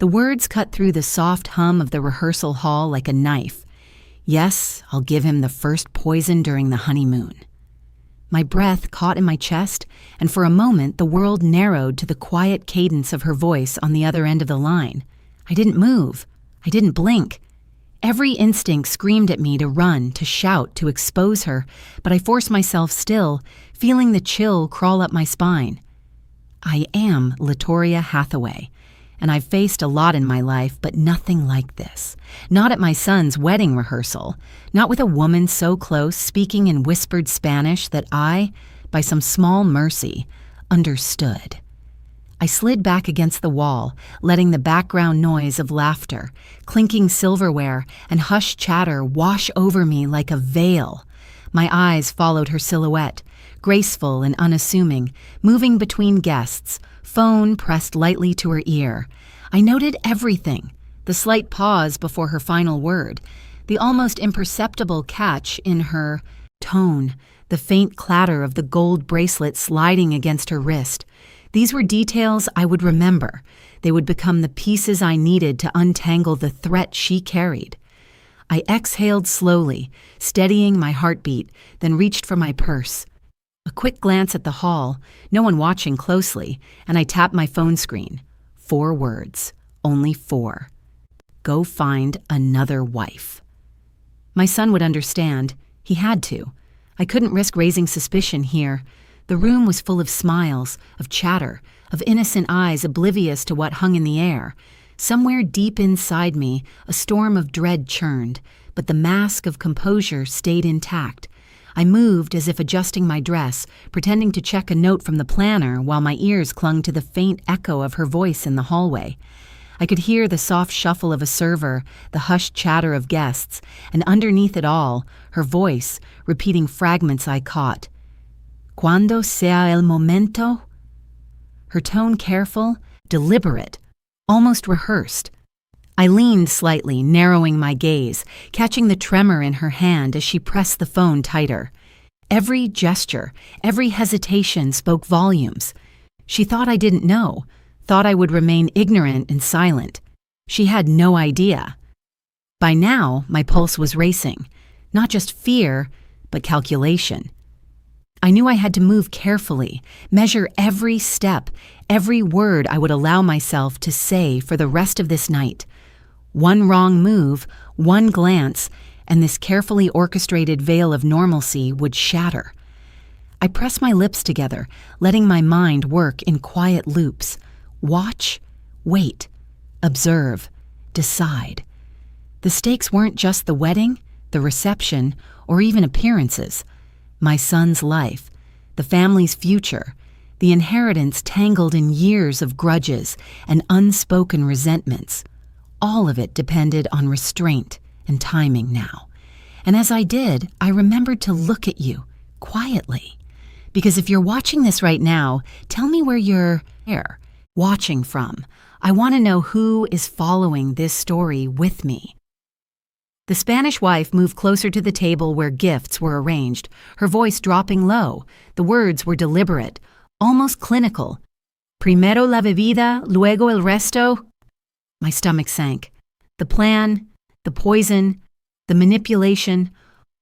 The words cut through the soft hum of the rehearsal hall like a knife. Yes, I'll give him the first poison during the honeymoon. My breath caught in my chest, and for a moment the world narrowed to the quiet cadence of her voice on the other end of the line. I didn't move. I didn't blink. Every instinct screamed at me to run, to shout, to expose her, but I forced myself still, feeling the chill crawl up my spine. I am Latoria Hathaway, and I've faced a lot in my life, but nothing like this. Not at my son's wedding rehearsal, not with a woman so close speaking in whispered Spanish that I, by some small mercy, understood. I slid back against the wall, letting the background noise of laughter, clinking silverware, and hushed chatter wash over me like a veil. My eyes followed her silhouette, graceful and unassuming, moving between guests, phone pressed lightly to her ear. I noted everything, the slight pause before her final word, the almost imperceptible catch in her tone, the faint clatter of the gold bracelet sliding against her wrist. These were details I would remember. They would become the pieces I needed to untangle the threat she carried. I exhaled slowly, steadying my heartbeat, then reached for my purse. A quick glance at the hall, no one watching closely, and I tapped my phone screen. 4 words, only 4. Go find another wife. My son would understand. He had to. I couldn't risk raising suspicion here. The room was full of smiles, of chatter, of innocent eyes oblivious to what hung in the air. Somewhere deep inside me, a storm of dread churned, but the mask of composure stayed intact. I moved as if adjusting my dress, pretending to check a note from the planner while my ears clung to the faint echo of her voice in the hallway. I could hear the soft shuffle of a server, the hushed chatter of guests, and underneath it all, her voice, repeating fragments I caught. Cuando sea el momento? Her tone careful, deliberate, almost rehearsed. I leaned slightly, narrowing my gaze, catching the tremor in her hand as she pressed the phone tighter. Every gesture, every hesitation spoke volumes. She thought I didn't know, thought I would remain ignorant and silent. She had no idea. By now, my pulse was racing, not just fear, but calculation. I knew I had to move carefully, measure every step, every word I would allow myself to say for the rest of this night. One wrong move, one glance, and this carefully orchestrated veil of normalcy would shatter. I pressed my lips together, letting my mind work in quiet loops. Watch, wait, observe, decide. The stakes weren't just the wedding, the reception, or even appearances. My son's life, the family's future, the inheritance tangled in years of grudges and unspoken resentments. All of it depended on restraint and timing now. And as I did, I remembered to look at you, quietly. Because if you're watching this right now, tell me where you're watching from. I want to know who is following this story with me. The Spanish wife moved closer to the table where gifts were arranged, her voice dropping low. The words were deliberate, almost clinical. Primero la bebida, luego el resto. My stomach sank. The plan, the poison, the manipulation,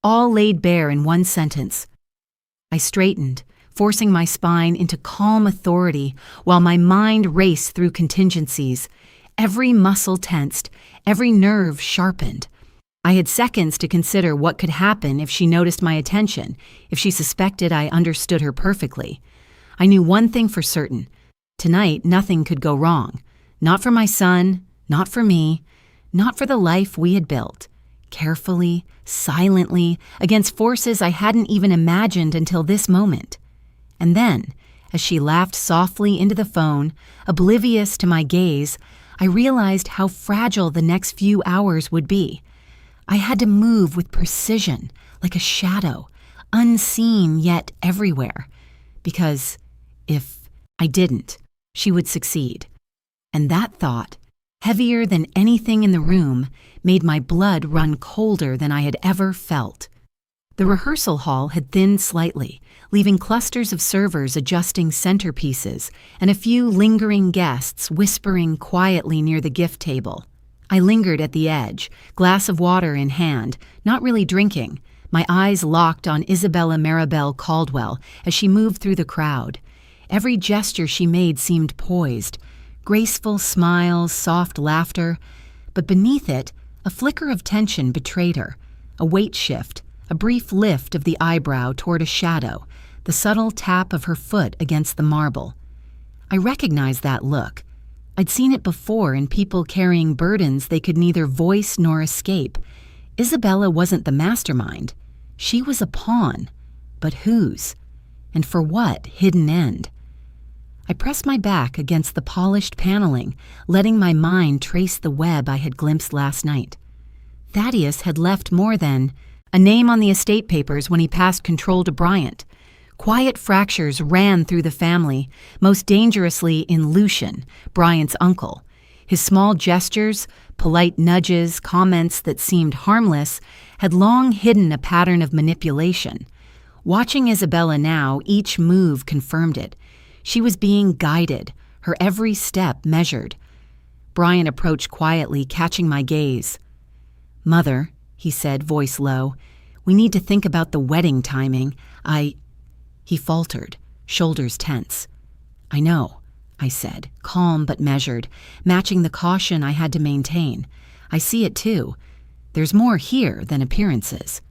all laid bare in one sentence. I straightened, forcing my spine into calm authority while my mind raced through contingencies. Every muscle tensed, every nerve sharpened. I had seconds to consider what could happen if she noticed my attention, if she suspected I understood her perfectly. I knew one thing for certain. Tonight, nothing could go wrong. Not for my son, not for me, not for the life we had built. Carefully, silently, against forces I hadn't even imagined until this moment. And then, as she laughed softly into the phone, oblivious to my gaze, I realized how fragile the next few hours would be. I had to move with precision, like a shadow, unseen yet everywhere. Because if I didn't, she would succeed. And that thought, heavier than anything in the room, made my blood run colder than I had ever felt. The rehearsal hall had thinned slightly, leaving clusters of servers adjusting centerpieces and a few lingering guests whispering quietly near the gift table. I lingered at the edge, glass of water in hand, not really drinking, my eyes locked on Isabella Maribel Caldwell as she moved through the crowd. Every gesture she made seemed poised, graceful smiles, soft laughter, but beneath it, a flicker of tension betrayed her, a weight shift, a brief lift of the eyebrow toward a shadow, the subtle tap of her foot against the marble. I recognized that look. I'd seen it before in people carrying burdens they could neither voice nor escape. Isabella wasn't the mastermind. She was a pawn. But whose? And for what hidden end? I pressed my back against the polished paneling, letting my mind trace the web I had glimpsed last night. Thaddeus had left more than a name on the estate papers when he passed control to Bryant. Quiet fractures ran through the family, most dangerously in Lucian, Bryant's uncle. His small gestures, polite nudges, comments that seemed harmless, had long hidden a pattern of manipulation. Watching Isabella now, each move confirmed it. She was being guided, her every step measured. Bryant approached quietly, catching my gaze. "Mother," he said, voice low, "we need to think about the wedding timing. He faltered, shoulders tense. "I know," I said, calm but measured, matching the caution I had to maintain. "I see it too. There's more here than appearances."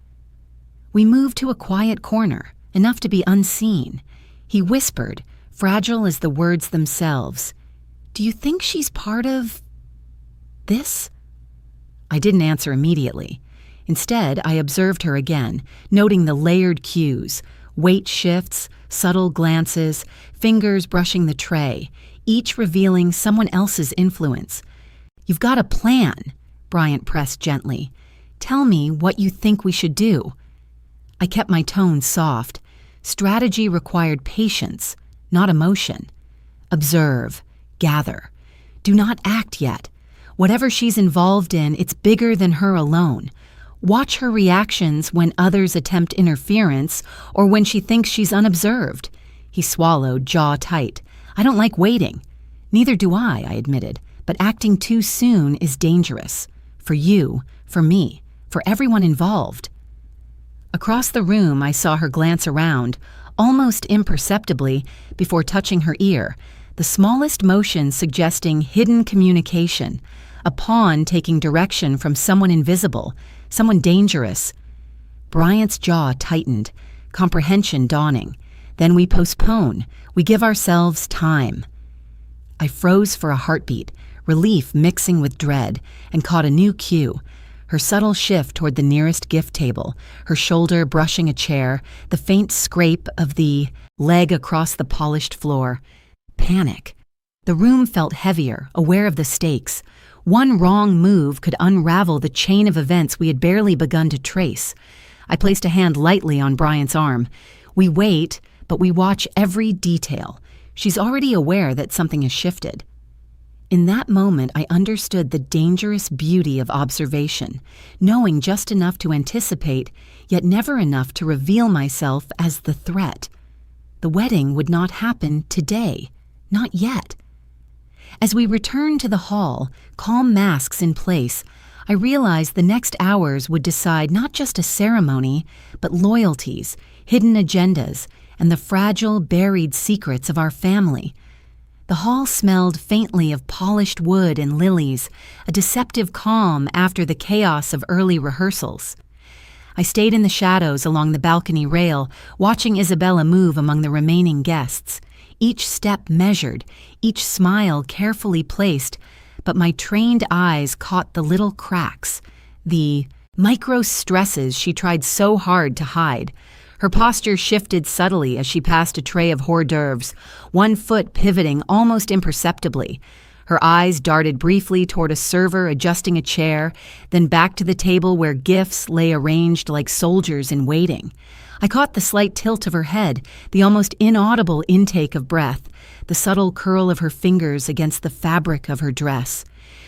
We moved to a quiet corner, enough to be unseen. He whispered, fragile as the words themselves, "Do you think she's part of this?" I didn't answer immediately. Instead, I observed her again, noting the layered cues, weight shifts, subtle glances, fingers brushing the tray, each revealing someone else's influence. "You've got a plan," Bryant pressed gently. "Tell me what you think we should do." I kept my tone soft. Strategy required patience, not emotion. Observe, gather. Do not act yet. Whatever she's involved in, it's bigger than her alone. Watch her reactions when others attempt interference or when she thinks she's unobserved. He swallowed, jaw tight. "I don't like waiting." "Neither do I admitted, but acting too soon is dangerous. For you, for me, for everyone involved." Across the room, I saw her glance around, almost imperceptibly, before touching her ear, the smallest motion suggesting hidden communication, a pawn taking direction from someone invisible, someone dangerous. Bryant's jaw tightened, comprehension dawning. Then we postpone. We give ourselves time. I froze for a heartbeat, relief mixing with dread, and caught a new cue. Her subtle shift toward the nearest gift table, her shoulder brushing a chair, the faint scrape of the leg across the polished floor. Panic. The room felt heavier, aware of the stakes. One wrong move could unravel the chain of events we had barely begun to trace. I placed a hand lightly on Bryant's arm. We wait, but we watch every detail. She's already aware that something has shifted. In that moment, I understood the dangerous beauty of observation, knowing just enough to anticipate, yet never enough to reveal myself as the threat. The wedding would not happen today. Not yet. As we returned to the hall, calm masks in place, I realized the next hours would decide not just a ceremony, but loyalties, hidden agendas, and the fragile, buried secrets of our family. The hall smelled faintly of polished wood and lilies, a deceptive calm after the chaos of early rehearsals. I stayed in the shadows along the balcony rail, watching Isabella move among the remaining guests. Each step measured, each smile carefully placed, but my trained eyes caught the little cracks, the micro-stresses she tried so hard to hide. Her posture shifted subtly as she passed a tray of hors d'oeuvres, one foot pivoting almost imperceptibly. Her eyes darted briefly toward a server adjusting a chair, then back to the table where gifts lay arranged like soldiers in waiting. I caught the slight tilt of her head, the almost inaudible intake of breath, the subtle curl of her fingers against the fabric of her dress.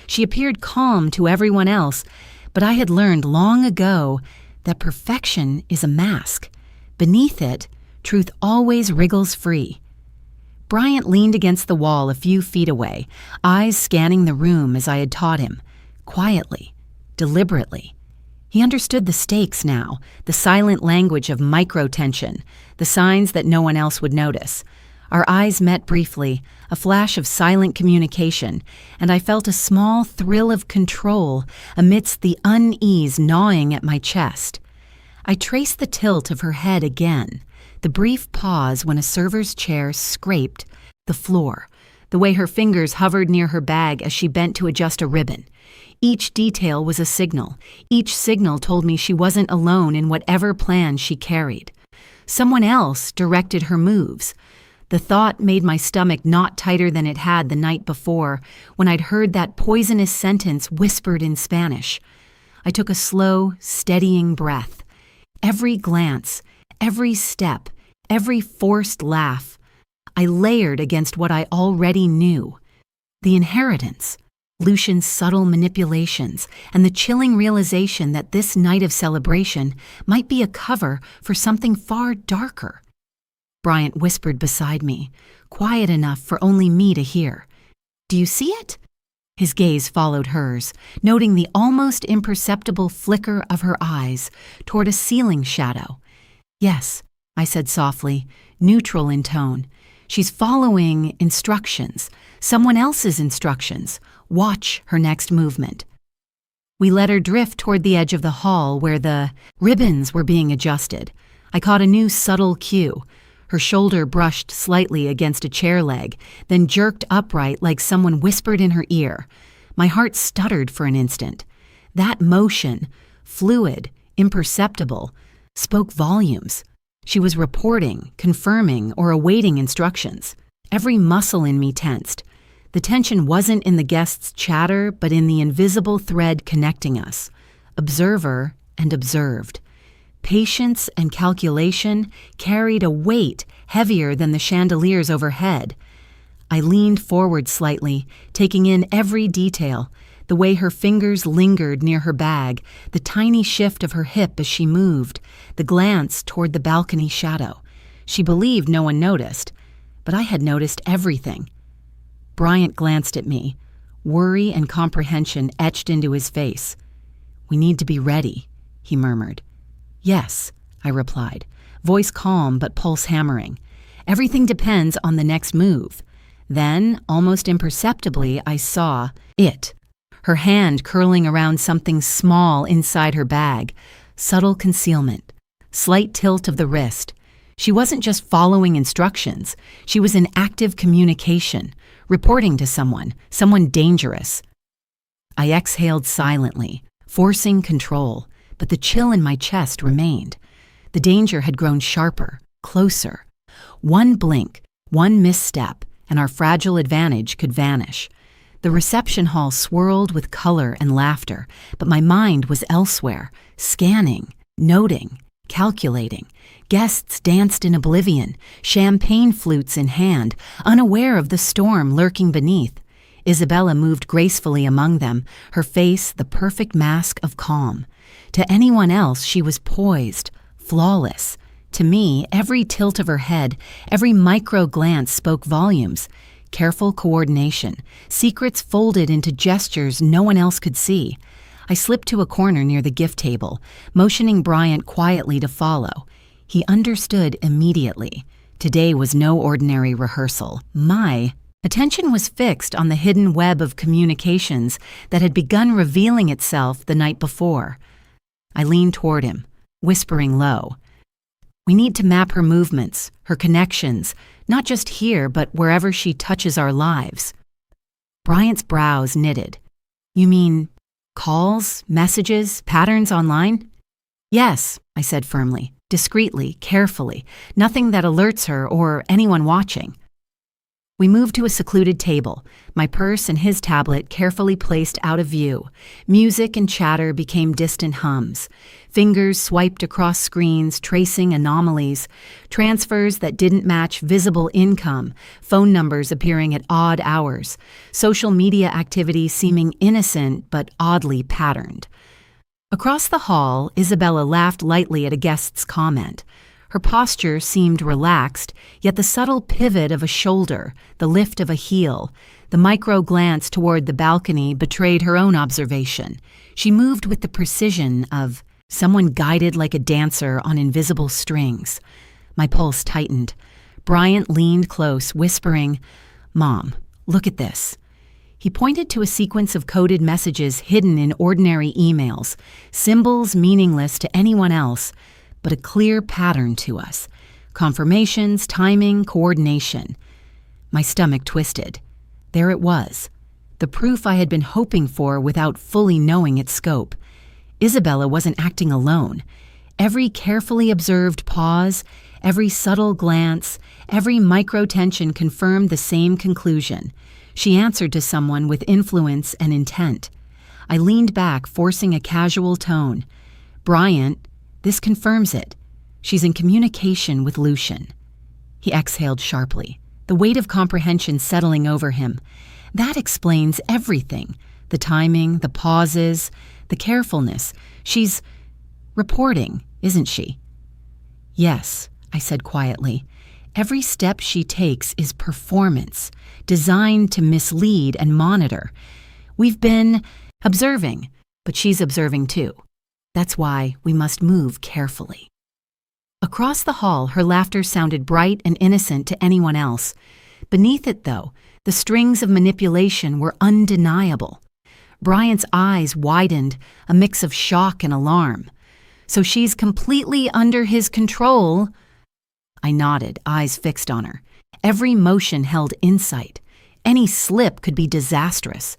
She appeared calm to everyone else, but I had learned long ago that perfection is a mask. Beneath it, truth always wriggles free. Bryant leaned against the wall a few feet away, eyes scanning the room as I had taught him, quietly, deliberately. He understood the stakes now, the silent language of micro-tension, the signs that no one else would notice. Our eyes met briefly, a flash of silent communication, and I felt a small thrill of control amidst the unease gnawing at my chest. I traced the tilt of her head again, the brief pause when a server's chair scraped the floor, the way her fingers hovered near her bag as she bent to adjust a ribbon. Each detail was a signal. Each signal told me she wasn't alone in whatever plan she carried. Someone else directed her moves. The thought made my stomach knot tighter than it had the night before when I'd heard that poisonous sentence whispered in Spanish. I took a slow, steadying breath. Every glance, every step, every forced laugh, I layered against what I already knew. The inheritance, Lucian's subtle manipulations, and the chilling realization that this night of celebration might be a cover for something far darker. Bryant whispered beside me, quiet enough for only me to hear. "Do you see it?" His gaze followed hers, noting the almost imperceptible flicker of her eyes toward a ceiling shadow. "Yes," I said softly, neutral in tone. "She's following instructions, someone else's instructions. Watch her next movement." We let her drift toward the edge of the hall where the ribbons were being adjusted. I caught a new subtle cue. Her shoulder brushed slightly against a chair leg, then jerked upright like someone whispered in her ear. My heart stuttered for an instant. That motion, fluid, imperceptible, spoke volumes. She was reporting, confirming, or awaiting instructions. Every muscle in me tensed. The tension wasn't in the guest's chatter, but in the invisible thread connecting us. Observer and observed. Patience and calculation carried a weight heavier than the chandeliers overhead. I leaned forward slightly, taking in every detail, the way her fingers lingered near her bag, the tiny shift of her hip as she moved, the glance toward the balcony shadow. She believed no one noticed, but I had noticed everything. Bryant glanced at me, worry and comprehension etched into his face. "We need to be ready," he murmured. "Yes," I replied, voice calm but pulse hammering. "Everything depends on the next move." Then, almost imperceptibly, I saw it, her hand curling around something small inside her bag, subtle concealment, slight tilt of the wrist. She wasn't just following instructions, she was in active communication, reporting to someone dangerous. I exhaled silently, forcing control, but the chill in my chest remained. The danger had grown sharper, closer. One blink, one misstep, and our fragile advantage could vanish. The reception hall swirled with color and laughter, but my mind was elsewhere, scanning, noting, calculating. Guests danced in oblivion, champagne flutes in hand, unaware of the storm lurking beneath. Isabella moved gracefully among them, her face the perfect mask of calm. To anyone else, she was poised, flawless. To me, every tilt of her head, every micro glance spoke volumes. Careful coordination, secrets folded into gestures no one else could see. I slipped to a corner near the gift table, motioning Bryant quietly to follow. He understood immediately. Today was no ordinary rehearsal. My attention was fixed on the hidden web of communications that had begun revealing itself the night before. I leaned toward him, whispering low. "We need to map her movements, her connections, not just here, but wherever she touches our lives." Bryant's brows knitted. "You mean calls, messages, patterns online?" "Yes," I said firmly, discreetly, carefully, nothing that alerts her or anyone watching. We moved to a secluded table, my purse and his tablet carefully placed out of view. Music and chatter became distant hums. Fingers swiped across screens, tracing anomalies, transfers that didn't match visible income, phone numbers appearing at odd hours, social media activity seeming innocent but oddly patterned. Across the hall, Isabella laughed lightly at a guest's comment. Her posture seemed relaxed, yet the subtle pivot of a shoulder, the lift of a heel, the micro glance toward the balcony betrayed her own observation. She moved with the precision of someone guided like a dancer on invisible strings. My pulse tightened. Bryant leaned close, whispering, "Mom, look at this." He pointed to a sequence of coded messages hidden in ordinary emails, symbols meaningless to anyone else, but a clear pattern to us. Confirmations, timing, coordination. My stomach twisted. There it was, the proof I had been hoping for without fully knowing its scope. Isabella wasn't acting alone. Every carefully observed pause, every subtle glance, every micro-tension confirmed the same conclusion. She answered to someone with influence and intent. I leaned back, forcing a casual tone. "Bryant, this confirms it. She's in communication with Lucian." He exhaled sharply, the weight of comprehension settling over him. "That explains everything. The timing, the pauses, the carefulness. She's reporting, isn't she?" "Yes," I said quietly. "Every step she takes is performance, designed to mislead and monitor. We've been observing, but she's observing too. That's why we must move carefully." Across the hall, her laughter sounded bright and innocent to anyone else. Beneath it, though, the strings of manipulation were undeniable. Bryant's eyes widened, a mix of shock and alarm. "So she's completely under his control?" I nodded, eyes fixed on her. Every motion held insight. Any slip could be disastrous.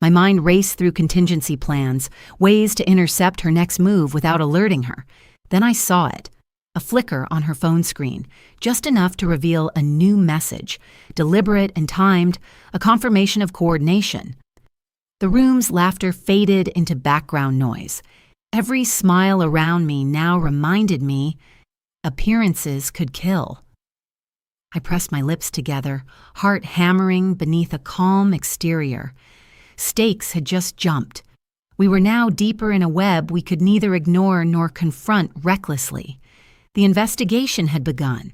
My mind raced through contingency plans, ways to intercept her next move without alerting her. Then I saw it. A flicker on her phone screen, just enough to reveal a new message, deliberate and timed, a confirmation of coordination. The room's laughter faded into background noise. Every smile around me now reminded me appearances could kill. I pressed my lips together, heart hammering beneath a calm exterior. Stakes had just jumped. We were now deeper in a web we could neither ignore nor confront recklessly. The investigation had begun,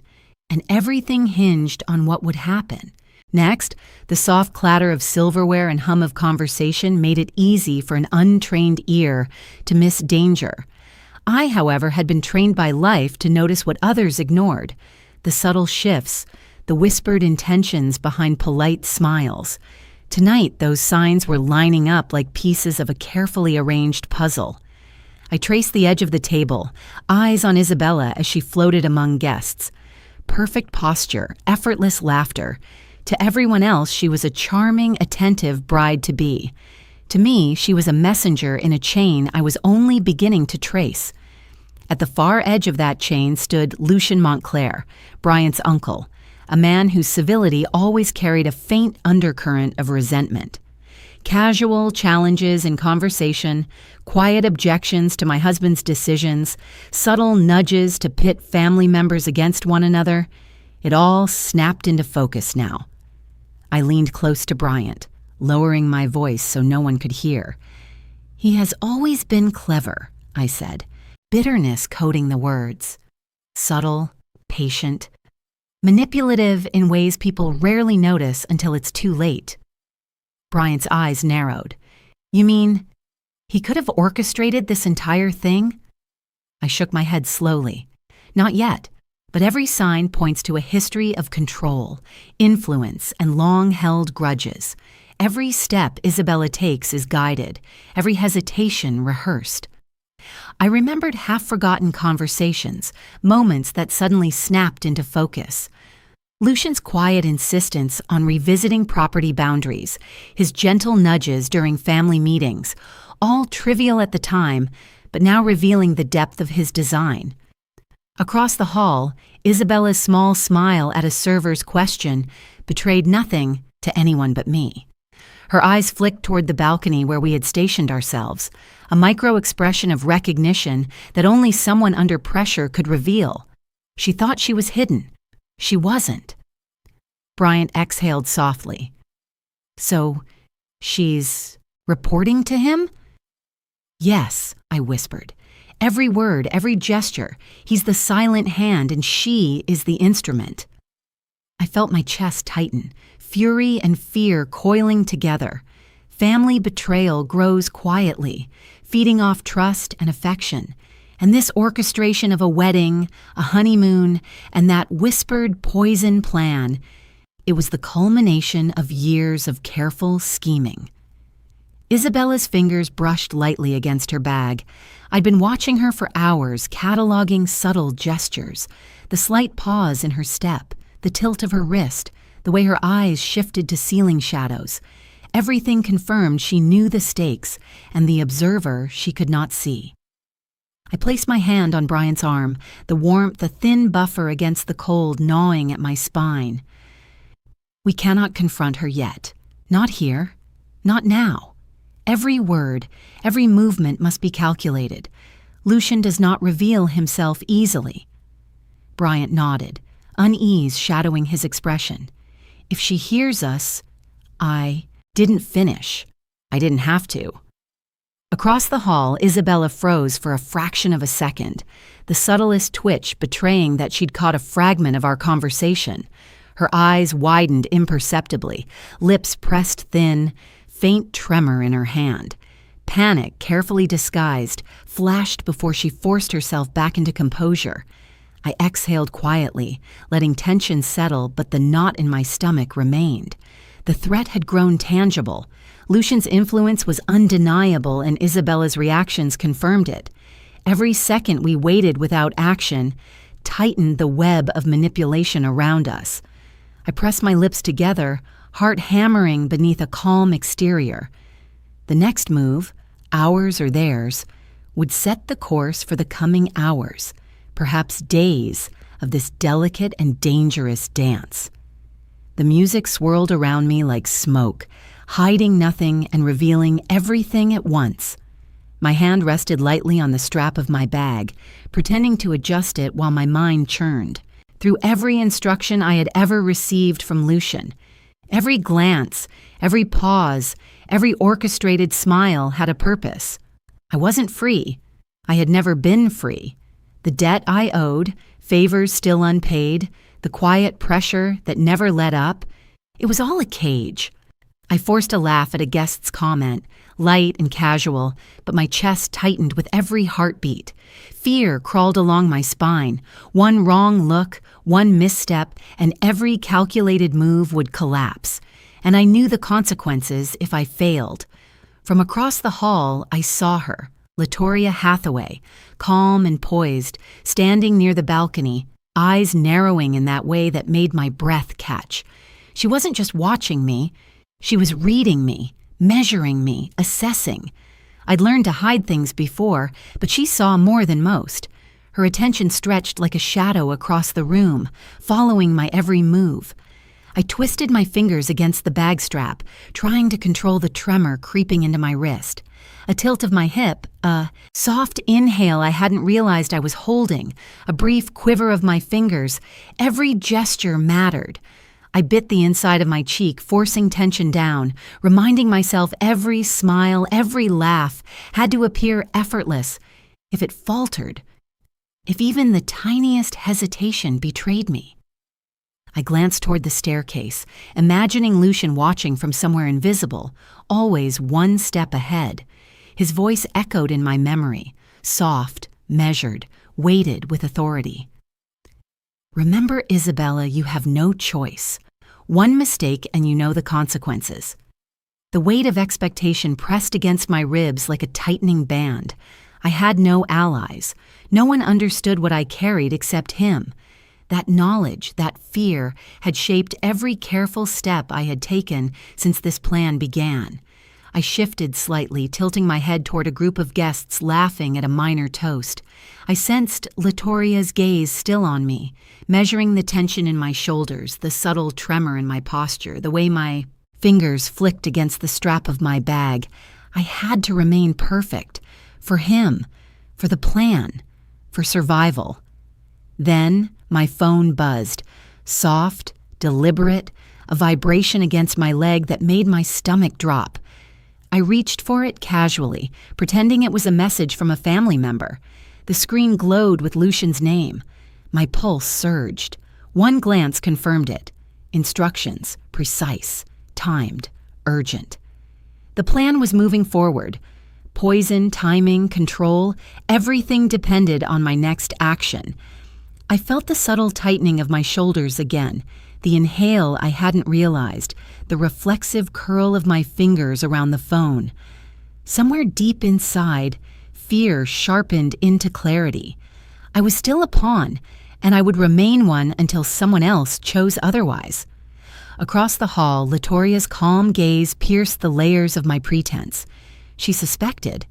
and everything hinged on what would happen. Next, the soft clatter of silverware and hum of conversation made it easy for an untrained ear to miss danger. I, however, had been trained by life to notice what others ignored, the subtle shifts, the whispered intentions behind polite smiles. Tonight, those signs were lining up like pieces of a carefully arranged puzzle. I traced the edge of the table, eyes on Isabella as she floated among guests. Perfect posture, effortless laughter. To everyone else, she was a charming, attentive bride-to-be. To me, she was a messenger in a chain I was only beginning to trace. At the far edge of that chain stood Lucian Montclair, Bryant's uncle, a man whose civility always carried a faint undercurrent of resentment. Casual challenges in conversation, quiet objections to my husband's decisions, subtle nudges to pit family members against one another, it all snapped into focus now. I leaned close to Bryant, lowering my voice so no one could hear. "He has always been clever," I said, bitterness coating the words. Subtle, patient, manipulative in ways people rarely notice until it's too late. Bryant's eyes narrowed. "You mean he could have orchestrated this entire thing?" I shook my head slowly. "Not yet, but every sign points to a history of control, influence, and long-held grudges. Every step Isabella takes is guided, every hesitation rehearsed." I remembered half-forgotten conversations, moments that suddenly snapped into focus. Lucian's quiet insistence on revisiting property boundaries, his gentle nudges during family meetings, all trivial at the time, but now revealing the depth of his design. Across the hall, Isabella's small smile at a server's question betrayed nothing to anyone but me. Her eyes flicked toward the balcony where we had stationed ourselves, a micro-expression of recognition that only someone under pressure could reveal. She thought she was hidden. She wasn't. Bryant exhaled softly. "So, she's reporting to him?" "Yes, I whispered. Every word, every gesture. He's the silent hand and she is the instrument. I felt my chest tighten, fury and fear coiling together. Family betrayal grows quietly, feeding off trust and affection. And this orchestration of a wedding, a honeymoon, and that whispered poison plan, it was the culmination of years of careful scheming. Isabella's fingers brushed lightly against her bag. I'd been watching her for hours, cataloging subtle gestures, the slight pause in her step, the tilt of her wrist, the way her eyes shifted to ceiling shadows. Everything confirmed she knew the stakes, and the observer she could not see. I placed my hand on Bryant's arm, the warmth, the thin buffer against the cold gnawing at my spine. We cannot confront her yet. Not here. Not now. Every word, every movement must be calculated. Lucian does not reveal himself easily. Bryant nodded, unease shadowing his expression. If she hears us, I didn't finish. I didn't have to. Across the hall, Isabella froze for a fraction of a second, the subtlest twitch betraying that she'd caught a fragment of our conversation. Her eyes widened imperceptibly, lips pressed thin, faint tremor in her hand. Panic, carefully disguised, flashed before she forced herself back into composure. I exhaled quietly, letting tension settle, but the knot in my stomach remained. The threat had grown tangible. Lucian's influence was undeniable, and Isabella's reactions confirmed it. Every second we waited without action tightened the web of manipulation around us. I pressed my lips together, heart hammering beneath a calm exterior. The next move, ours or theirs, would set the course for the coming hours, perhaps days, of this delicate and dangerous dance. The music swirled around me like smoke, hiding nothing and revealing everything at once. My hand rested lightly on the strap of my bag, pretending to adjust it while my mind churned. Through every instruction I had ever received from Lucian, every glance, every pause, every orchestrated smile had a purpose. I wasn't free. I had never been free. The debt I owed, favors still unpaid, the quiet pressure that never let up, it was all a cage. I forced a laugh at a guest's comment, light and casual, but my chest tightened with every heartbeat. Fear crawled along my spine. One wrong look, one misstep, and every calculated move would collapse. And I knew the consequences if I failed. From across the hall, I saw her, Latoria Hathaway, calm and poised, standing near the balcony, eyes narrowing in that way that made my breath catch. She wasn't just watching me. She was reading me, measuring me, assessing. I'd learned to hide things before, but she saw more than most. Her attention stretched like a shadow across the room, following my every move. I twisted my fingers against the bag strap, trying to control the tremor creeping into my wrist. A tilt of my hip, a soft inhale I hadn't realized I was holding, a brief quiver of my fingers. Every gesture mattered. I bit the inside of my cheek, forcing tension down, reminding myself every smile, every laugh had to appear effortless. If it faltered, if even the tiniest hesitation betrayed me. I glanced toward the staircase, imagining Lucian watching from somewhere invisible, always one step ahead. His voice echoed in my memory, soft, measured, weighted with authority. Remember, Isabella, you have no choice. One mistake and you know the consequences. The weight of expectation pressed against my ribs like a tightening band. I had no allies. No one understood what I carried except him. That knowledge, that fear, had shaped every careful step I had taken since this plan began. I shifted slightly, tilting my head toward a group of guests laughing at a minor toast. I sensed Latoria's gaze still on me, measuring the tension in my shoulders, the subtle tremor in my posture, the way my fingers flicked against the strap of my bag. I had to remain perfect. For him, for the plan, for survival. Then my phone buzzed, soft, deliberate, a vibration against my leg that made my stomach drop. I reached for it casually, pretending it was a message from a family member. The screen glowed with Lucian's name. My pulse surged. One glance confirmed it. Instructions, precise, timed, urgent. The plan was moving forward. Poison, timing, control, everything depended on my next action. I felt the subtle tightening of my shoulders again, the inhale I hadn't realized, the reflexive curl of my fingers around the phone. Somewhere deep inside, fear sharpened into clarity. I was still a pawn, and I would remain one until someone else chose otherwise. Across the hall, Latoria's calm gaze pierced the layers of my pretense. She suspected.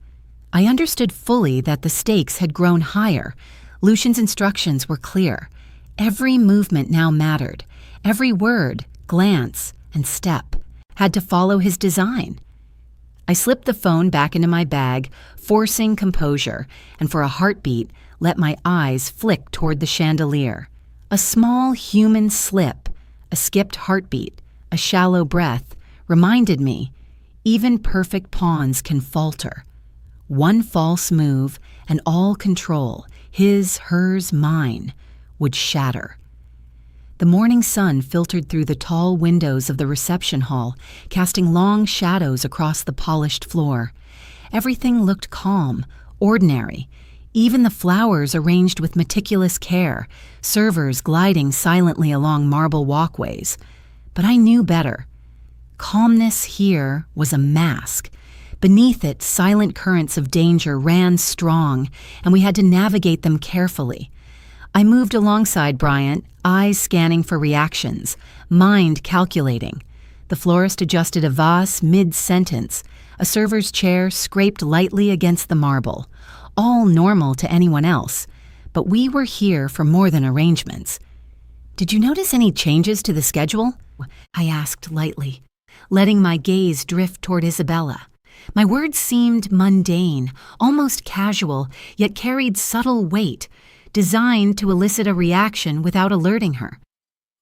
I understood fully that the stakes had grown higher. Lucian's instructions were clear. Every movement now mattered. Every word, glance, and step had to follow his design. I slipped the phone back into my bag, forcing composure, and for a heartbeat, let my eyes flick toward the chandelier. A small human slip, a skipped heartbeat, a shallow breath, reminded me, even perfect pawns can falter. One false move, and all control, his, hers, mine, would shatter. The morning sun filtered through the tall windows of the reception hall, casting long shadows across the polished floor. Everything looked calm, ordinary, even the flowers arranged with meticulous care, servers gliding silently along marble walkways. But I knew better. Calmness here was a mask. Beneath it, silent currents of danger ran strong, and we had to navigate them carefully. I moved alongside Bryant, eyes scanning for reactions, mind calculating. The florist adjusted a vase mid-sentence. A server's chair scraped lightly against the marble. All normal to anyone else, but we were here for more than arrangements. "Did you notice any changes to the schedule?" I asked lightly, letting my gaze drift toward Isabella. My words seemed mundane, almost casual, yet carried subtle weight, designed to elicit a reaction without alerting her.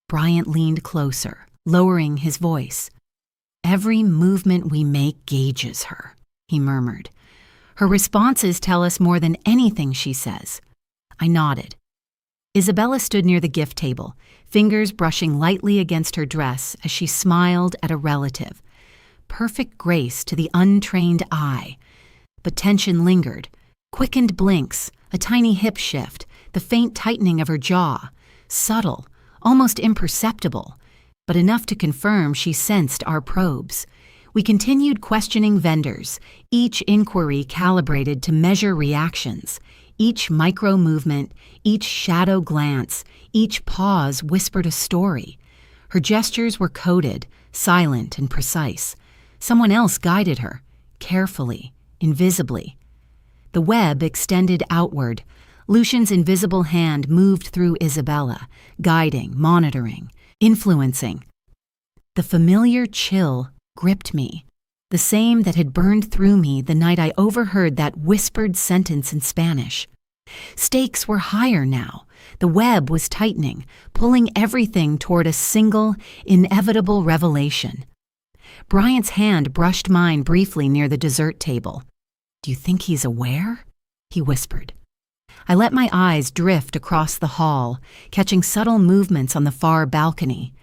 Bryant leaned closer, lowering his voice. "Every movement we make gauges her," he murmured. "Her responses tell us more than anything she says." I nodded. Isabella stood near the gift table, fingers brushing lightly against her dress as she smiled at a relative. Perfect grace to the untrained eye. But tension lingered. Quickened blinks, a tiny hip shift, the faint tightening of her jaw. Subtle, almost imperceptible, but enough to confirm she sensed our probes. We continued questioning vendors, each inquiry calibrated to measure reactions. Each micro-movement, each shadow glance, each pause whispered a story. Her gestures were coded, silent and precise. Someone else guided her, carefully, invisibly. The web extended outward. Lucian's invisible hand moved through Isabella, guiding, monitoring, influencing. The familiar chill gripped me, the same that had burned through me the night I overheard that whispered sentence in Spanish. Stakes were higher now. The web was tightening, pulling everything toward a single, inevitable revelation. Bryant's hand brushed mine briefly near the dessert table. "Do you think he's aware?" he whispered. I let my eyes drift across the hall, catching subtle movements on the far balcony.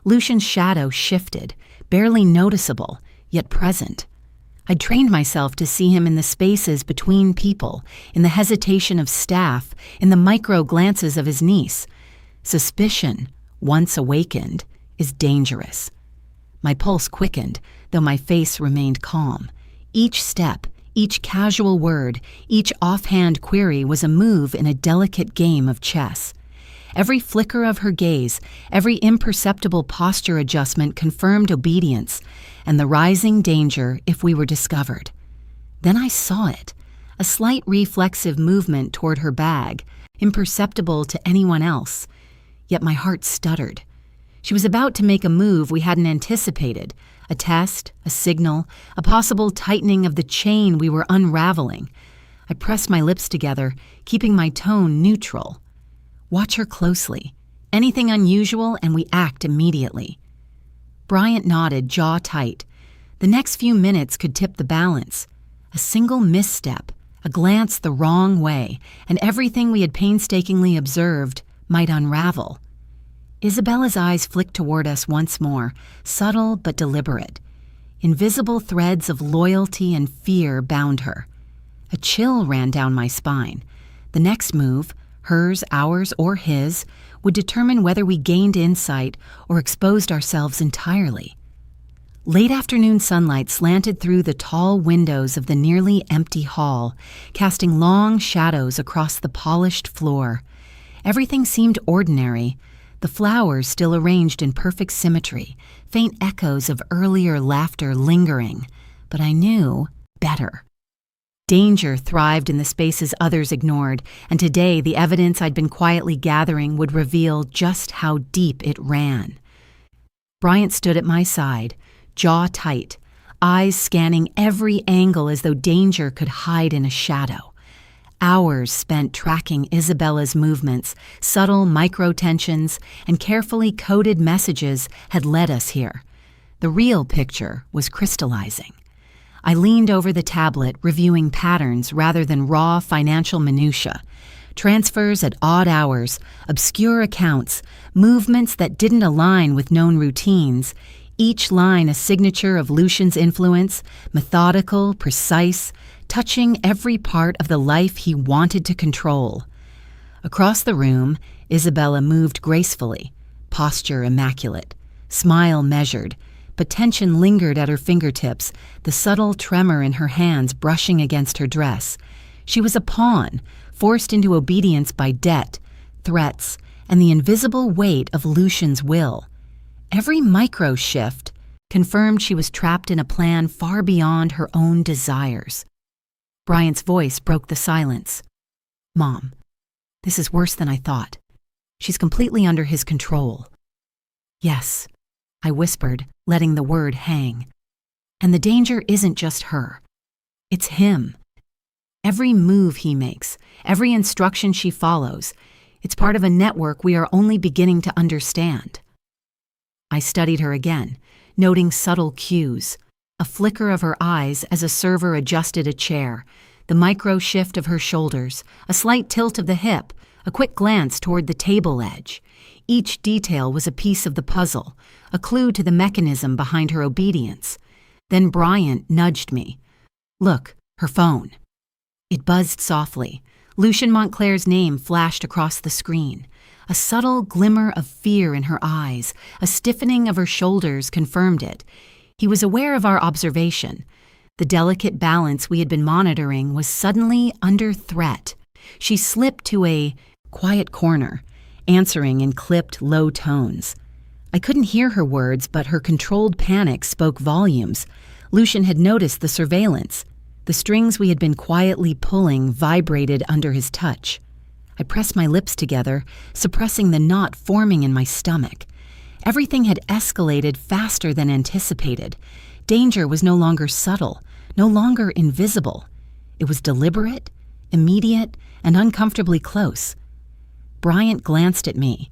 Lucian's shadow shifted, barely noticeable, yet present. I trained myself to see him in the spaces between people, in the hesitation of staff, in the micro-glances of his niece. Suspicion, once awakened, is dangerous. My pulse quickened, though my face remained calm. Each step, each casual word, each offhand query was a move in a delicate game of chess. Every flicker of her gaze, every imperceptible posture adjustment confirmed obedience and the rising danger if we were discovered. Then I saw it, a slight reflexive movement toward her bag, imperceptible to anyone else. Yet my heart stuttered. She was about to make a move we hadn't anticipated, a test, a signal, a possible tightening of the chain we were unraveling. I pressed my lips together, keeping my tone neutral. "Watch her closely. Anything unusual and we act immediately." Bryant nodded, jaw tight. The next few minutes could tip the balance. A single misstep, a glance the wrong way, and everything we had painstakingly observed might unravel. Isabella's eyes flicked toward us once more, subtle but deliberate. Invisible threads of loyalty and fear bound her. A chill ran down my spine. The next move, hers, ours, or his, would determine whether we gained insight or exposed ourselves entirely. Late afternoon sunlight slanted through the tall windows of the nearly empty hall, casting long shadows across the polished floor. Everything seemed ordinary, the flowers still arranged in perfect symmetry, faint echoes of earlier laughter lingering, but I knew better. Danger thrived in the spaces others ignored, and today the evidence I'd been quietly gathering would reveal just how deep it ran. Bryant stood at my side, jaw tight, eyes scanning every angle as though danger could hide in a shadow. Hours spent tracking Isabella's movements, subtle micro-tensions, and carefully coded messages had led us here. The real picture was crystallizing. I leaned over the tablet, reviewing patterns rather than raw financial minutiae. Transfers at odd hours, obscure accounts, movements that didn't align with known routines, each line a signature of Lucian's influence, methodical, precise, touching every part of the life he wanted to control. Across the room, Isabella moved gracefully, posture immaculate, smile measured, but tension lingered at her fingertips, the subtle tremor in her hands brushing against her dress. She was a pawn, forced into obedience by debt, threats, and the invisible weight of Lucian's will. Every micro-shift confirmed she was trapped in a plan far beyond her own desires. Bryant's voice broke the silence. "Mom, this is worse than I thought. She's completely under his control." "Yes," I whispered, letting the word hang. "And the danger isn't just her. It's him. Every move he makes, every instruction she follows, it's part of a network we are only beginning to understand." I studied her again, noting subtle cues. A flicker of her eyes as a server adjusted a chair, the micro shift of her shoulders, a slight tilt of the hip, a quick glance toward the table edge. Each detail was a piece of the puzzle, a clue to the mechanism behind her obedience. Then Bryant nudged me. "Look, her phone." It buzzed softly. Lucian Montclair's name flashed across the screen. A subtle glimmer of fear in her eyes, a stiffening of her shoulders confirmed it. He was aware of our observation. The delicate balance we had been monitoring was suddenly under threat. She slipped to a quiet corner, answering in clipped, low tones. I couldn't hear her words, but her controlled panic spoke volumes. Lucian had noticed the surveillance. The strings we had been quietly pulling vibrated under his touch. I pressed my lips together, suppressing the knot forming in my stomach. Everything had escalated faster than anticipated. Danger was no longer subtle, no longer invisible. It was deliberate, immediate, and uncomfortably close. Bryant glanced at me,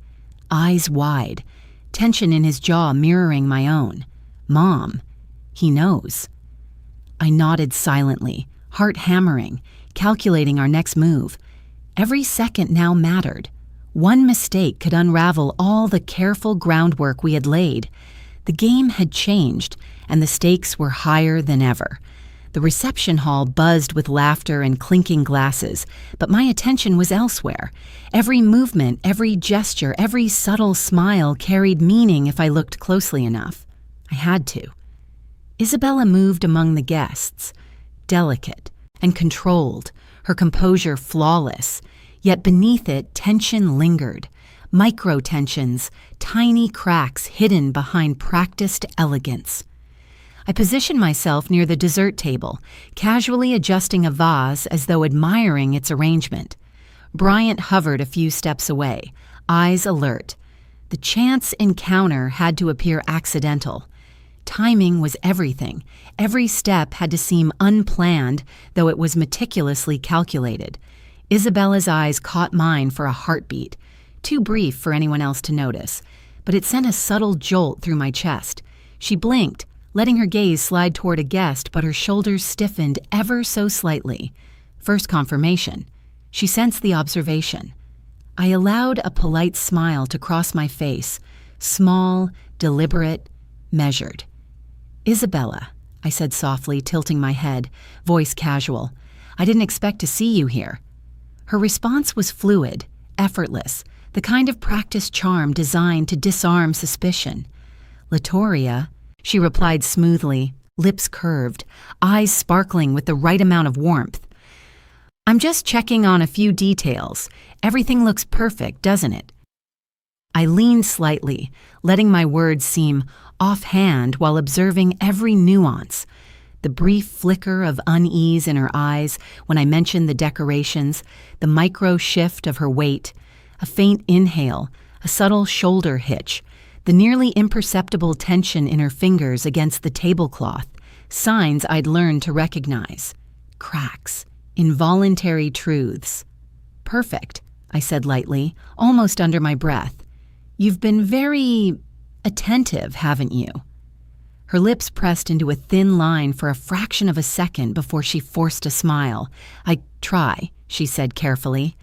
eyes wide, tension in his jaw mirroring my own. "Mom, he knows." I nodded silently, heart hammering, calculating our next move. Every second now mattered. One mistake could unravel all the careful groundwork we had laid. The game had changed, and the stakes were higher than ever. The reception hall buzzed with laughter and clinking glasses, but my attention was elsewhere. Every movement, every gesture, every subtle smile carried meaning if I looked closely enough. I had to. Isabella moved among the guests, delicate and controlled, her composure flawless, yet beneath it tension lingered, micro-tensions, tiny cracks hidden behind practiced elegance. I positioned myself near the dessert table, casually adjusting a vase as though admiring its arrangement. Bryant hovered a few steps away, eyes alert. The chance encounter had to appear accidental. Timing was everything. Every step had to seem unplanned, though it was meticulously calculated. Isabella's eyes caught mine for a heartbeat, too brief for anyone else to notice, but it sent a subtle jolt through my chest. She blinked, letting her gaze slide toward a guest, but her shoulders stiffened ever so slightly. First confirmation. She sensed the observation. I allowed a polite smile to cross my face, small, deliberate, measured. "Isabella," I said softly, tilting my head, voice casual. "I didn't expect to see you here." Her response was fluid, effortless, the kind of practiced charm designed to disarm suspicion. "Latoria," she replied smoothly, lips curved, eyes sparkling with the right amount of warmth. "I'm just checking on a few details. Everything looks perfect, doesn't it?" I leaned slightly, letting my words seem offhand while observing every nuance. The brief flicker of unease in her eyes when I mentioned the decorations, the micro shift of her weight, a faint inhale, a subtle shoulder hitch, the nearly imperceptible tension in her fingers against the tablecloth, signs I'd learned to recognize. Cracks, involuntary truths. "Perfect," I said lightly, almost under my breath. "You've been very attentive, haven't you?" Her lips pressed into a thin line for a fraction of a second before she forced a smile. "I try," she said carefully.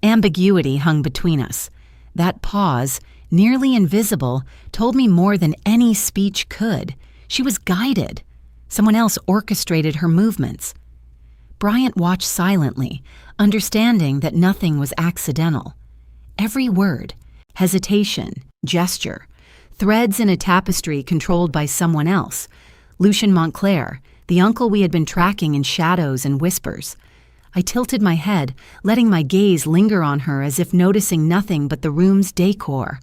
Ambiguity hung between us. That pause, nearly invisible, told me more than any speech could. She was guided. Someone else orchestrated her movements. Bryant watched silently, understanding that nothing was accidental. Every word, hesitation, gesture, threads in a tapestry controlled by someone else. Lucien Montclair, the uncle we had been tracking in shadows and whispers. I tilted my head, letting my gaze linger on her as if noticing nothing but the room's decor.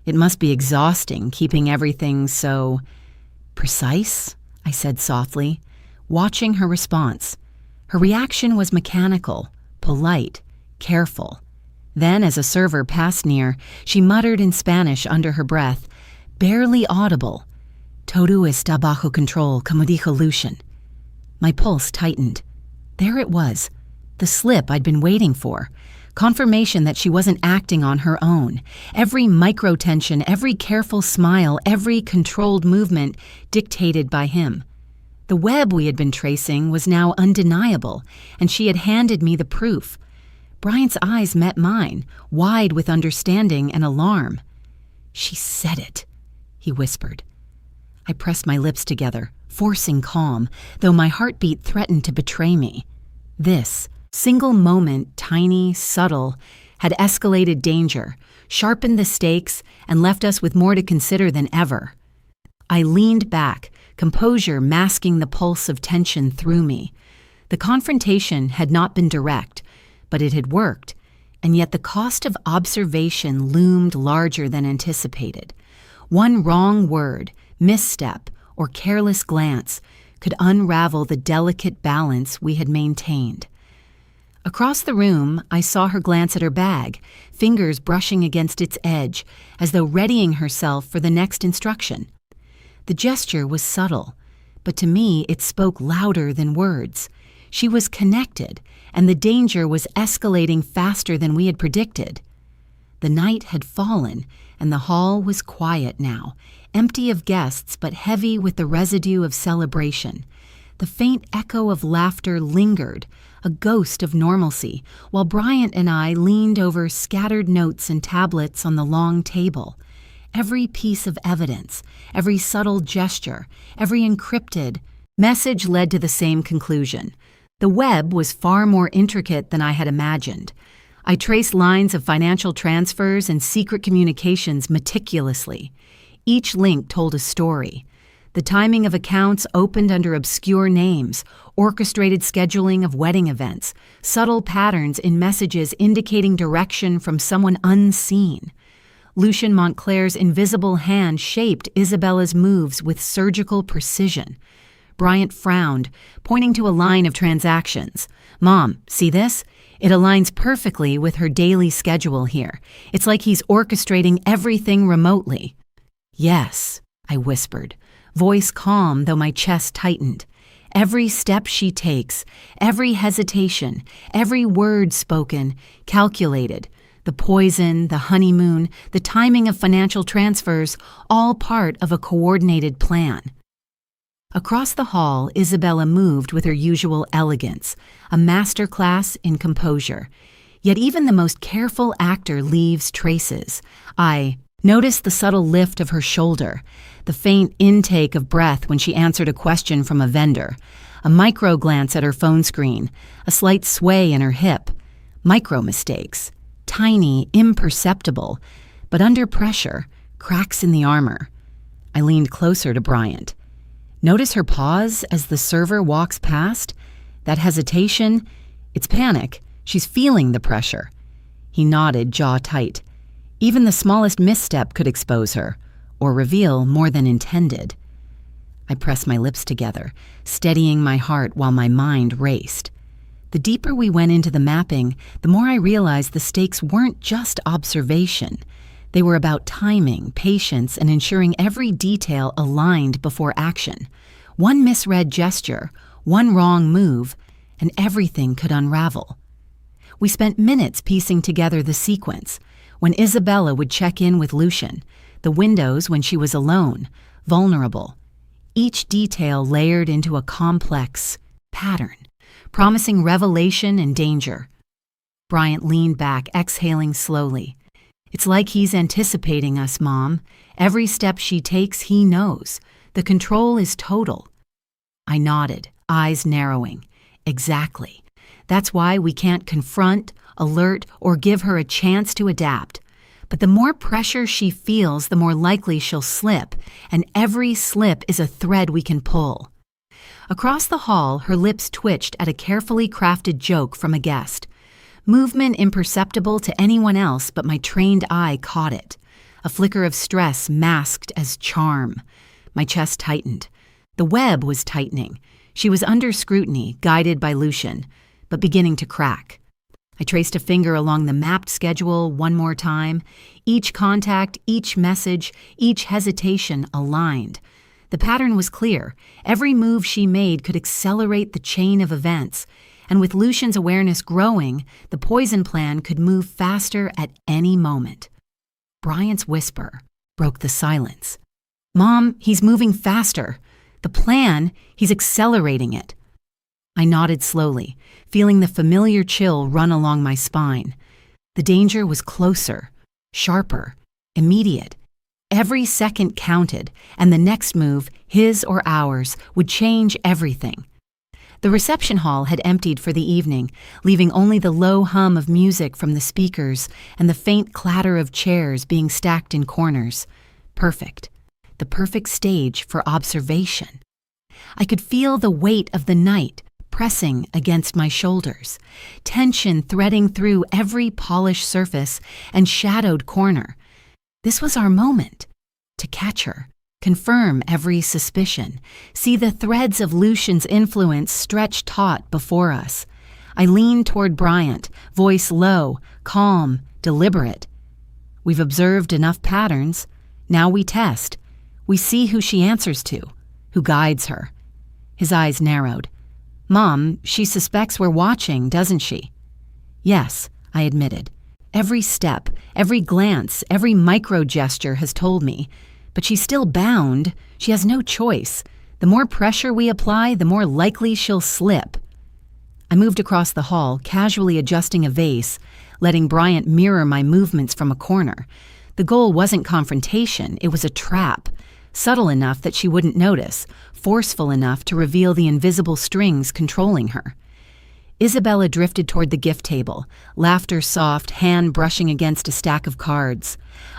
"It must be exhausting keeping everything so precise," I said softly, watching her response. Her reaction was mechanical, polite, careful. Then, as a server passed near, she muttered in Spanish under her breath, barely audible, "Todo está bajo control, como dijo Lucien." My pulse tightened. There it was, the slip I'd been waiting for, confirmation that she wasn't acting on her own. Every micro-tension, every careful smile, every controlled movement dictated by him. The web we had been tracing was now undeniable, and she had handed me the proof. Bryant's eyes met mine, wide with understanding and alarm. "She said it," he whispered. I pressed my lips together, forcing calm, though my heartbeat threatened to betray me. This single moment, tiny, subtle, had escalated danger, sharpened the stakes, and left us with more to consider than ever. I leaned back, composure masking the pulse of tension through me. The confrontation had not been direct, but it had worked, and yet the cost of observation loomed larger than anticipated. One wrong word, misstep, or careless glance could unravel the delicate balance we had maintained. Across the room, I saw her glance at her bag, fingers brushing against its edge, as though readying herself for the next instruction. The gesture was subtle, but to me it spoke louder than words. She was connected, and the danger was escalating faster than we had predicted. The night had fallen, and the hall was quiet now, empty of guests but heavy with the residue of celebration. The faint echo of laughter lingered, a ghost of normalcy, while Bryant and I leaned over scattered notes and tablets on the long table. Every piece of evidence, every subtle gesture, every encrypted message led to the same conclusion. The web was far more intricate than I had imagined. I traced lines of financial transfers and secret communications meticulously. Each link told a story. The timing of accounts opened under obscure names, orchestrated scheduling of wedding events, subtle patterns in messages indicating direction from someone unseen. Lucien Montclair's invisible hand shaped Isabella's moves with surgical precision. Bryant frowned, pointing to a line of transactions. "Mom, see this? It aligns perfectly with her daily schedule here. It's like he's orchestrating everything remotely." "Yes," I whispered, voice calm though my chest tightened. Every step she takes, every hesitation, every word spoken, calculated. The poison, the honeymoon, the timing of financial transfers, all part of a coordinated plan. Across the hall, Isabella moved with her usual elegance, a masterclass in composure. Yet even the most careful actor leaves traces. I noticed the subtle lift of her shoulder, the faint intake of breath when she answered a question from a vendor, a micro glance at her phone screen, a slight sway in her hip. Micro mistakes, tiny, imperceptible, but under pressure, cracks in the armor. I leaned closer to Bryant. Notice her pause as the server walks past? That hesitation? It's panic. She's feeling the pressure. He nodded, jaw tight. Even the smallest misstep could expose her, or reveal more than intended. I pressed my lips together, steadying my heart while my mind raced. The deeper we went into the mapping, the more I realized the stakes weren't just observation. They were about timing, patience, and ensuring every detail aligned before action. One misread gesture, one wrong move, and everything could unravel. We spent minutes piecing together the sequence. When Isabella would check in with Lucian, the windows when she was alone, vulnerable. Each detail layered into a complex pattern, promising revelation and danger. Bryant leaned back, exhaling slowly. It's like he's anticipating us, Mom. Every step she takes, he knows. The control is total. I nodded, eyes narrowing. Exactly. That's why we can't confront, alert, or give her a chance to adapt. But the more pressure she feels, the more likely she'll slip, and every slip is a thread we can pull. Across the hall, her lips twitched at a carefully crafted joke from a guest. Movement imperceptible to anyone else, but my trained eye caught it. A flicker of stress masked as charm. My chest tightened. The web was tightening. She was under scrutiny, guided by Lucian, but beginning to crack. I traced a finger along the mapped schedule one more time. Each contact, each message, each hesitation aligned. The pattern was clear. Every move she made could accelerate the chain of events. And with Lucian's awareness growing, the poison plan could move faster at any moment. Bryant's whisper broke the silence. Mom, he's moving faster. The plan, he's accelerating it. I nodded slowly, feeling the familiar chill run along my spine. The danger was closer, sharper, immediate. Every second counted, and the next move, his or ours, would change everything. The reception hall had emptied for the evening, leaving only the low hum of music from the speakers and the faint clatter of chairs being stacked in corners. Perfect. The perfect stage for observation. I could feel the weight of the night pressing against my shoulders, tension threading through every polished surface and shadowed corner. This was our moment to catch her. Confirm every suspicion, see the threads of Lucian's influence stretch taut before us. I leaned toward Bryant, voice low, calm, deliberate. We've observed enough patterns. Now we test. We see who she answers to, who guides her. His eyes narrowed. Mom, she suspects we're watching, doesn't she? Yes, I admitted. Every step, every glance, every micro gesture has told me. But she's still bound. She has no choice. The more pressure we apply, the more likely she'll slip. I moved across the hall, casually adjusting a vase, letting Bryant mirror my movements from a corner. The goal wasn't confrontation, it was a trap. Subtle enough that she wouldn't notice, forceful enough to reveal the invisible strings controlling her. Isabella drifted toward the gift table, laughter soft, hand brushing against a stack of cards.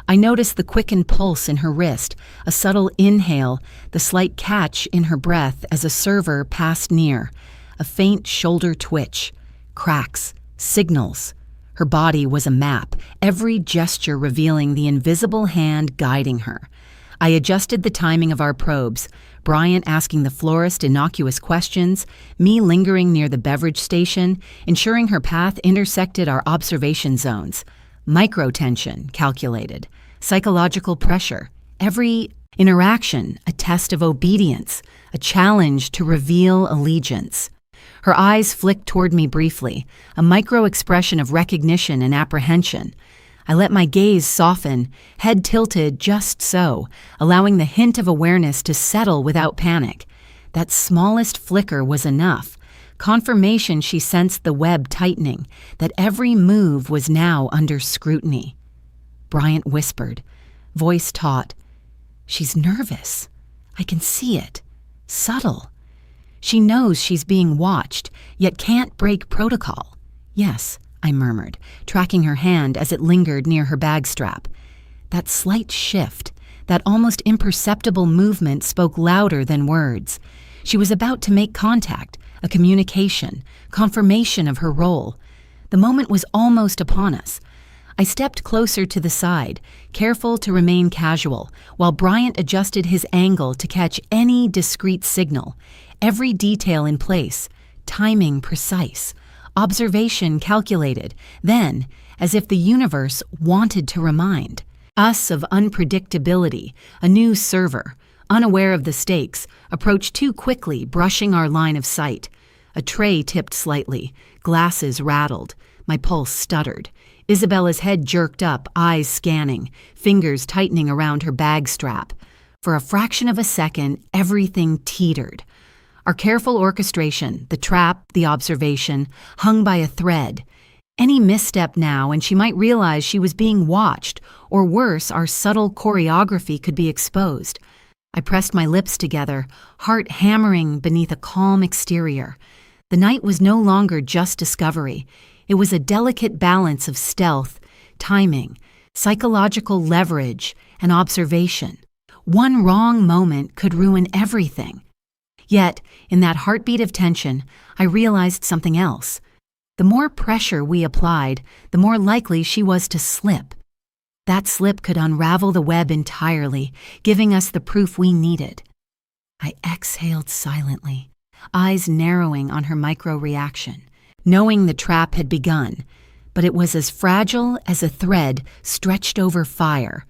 I noticed the quickened pulse in her wrist, a subtle inhale, the slight catch in her breath as a server passed near, a faint shoulder twitch, cracks, signals. Her body was a map, every gesture revealing the invisible hand guiding her. I adjusted the timing of our probes, Bryant asking the florist innocuous questions, me lingering near the beverage station, ensuring her path intersected our observation zones. Micro-tension, calculated. Psychological pressure. Every interaction, a test of obedience, a challenge to reveal allegiance. Her eyes flicked toward me briefly, a micro-expression of recognition and apprehension. I let my gaze soften, head tilted just so, allowing the hint of awareness to settle without panic. That smallest flicker was enough. Confirmation she sensed the web tightening, that every move was now under scrutiny. Bryant whispered, voice taut, "She's nervous. I can see it. Subtle. She knows she's being watched, yet can't break protocol." "Yes," I murmured, tracking her hand as it lingered near her bag strap. That slight shift, that almost imperceptible movement spoke louder than words. She was about to make contact, a communication, confirmation of her role. The moment was almost upon us. I stepped closer to the side, careful to remain casual, while Bryant adjusted his angle to catch any discreet signal, every detail in place, timing precise, observation calculated, then, as if the universe wanted to remind us of unpredictability, a new server, unaware of the stakes, approached too quickly, brushing our line of sight. A tray tipped slightly, glasses rattled, my pulse stuttered. Isabella's head jerked up, eyes scanning, fingers tightening around her bag strap. For a fraction of a second, everything teetered. Our careful orchestration, the trap, the observation, hung by a thread. Any misstep now and she might realize she was being watched, or worse, our subtle choreography could be exposed. I pressed my lips together, heart hammering beneath a calm exterior. The night was no longer just discovery. It was a delicate balance of stealth, timing, psychological leverage, and observation. One wrong moment could ruin everything. Yet, in that heartbeat of tension, I realized something else. The more pressure we applied, the more likely she was to slip. That slip could unravel the web entirely, giving us the proof we needed. I exhaled silently, eyes narrowing on her micro-reaction, knowing the trap had begun, but it was as fragile as a thread stretched over fire.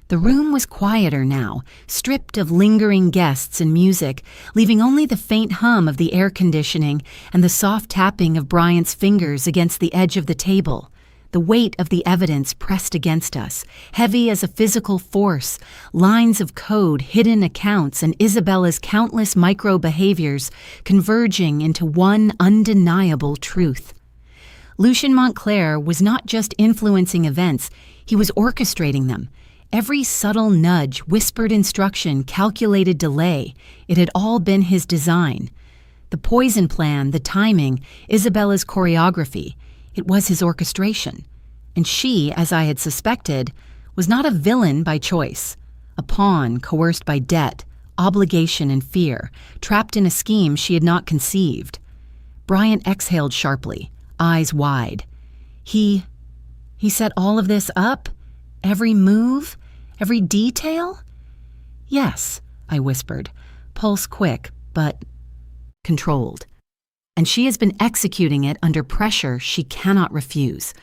The room was quieter now, stripped of lingering guests and music, leaving only the faint hum of the air conditioning and the soft tapping of Bryant's fingers against the edge of the table. The weight of the evidence pressed against us, heavy as a physical force, lines of code, hidden accounts, and Isabella's countless micro-behaviors converging into one undeniable truth. Lucien Montclair was not just influencing events, he was orchestrating them. Every subtle nudge, whispered instruction, calculated delay, it had all been his design. The poison plan, the timing, Isabella's choreography, it was his orchestration. And she, as I had suspected, was not a villain by choice, a pawn coerced by debt, obligation, and fear, trapped in a scheme she had not conceived. Bryant exhaled sharply, eyes wide. He set all of this up? Every move? Every detail? Yes, I whispered, pulse quick, but controlled. And she has been executing it under pressure she cannot refuse.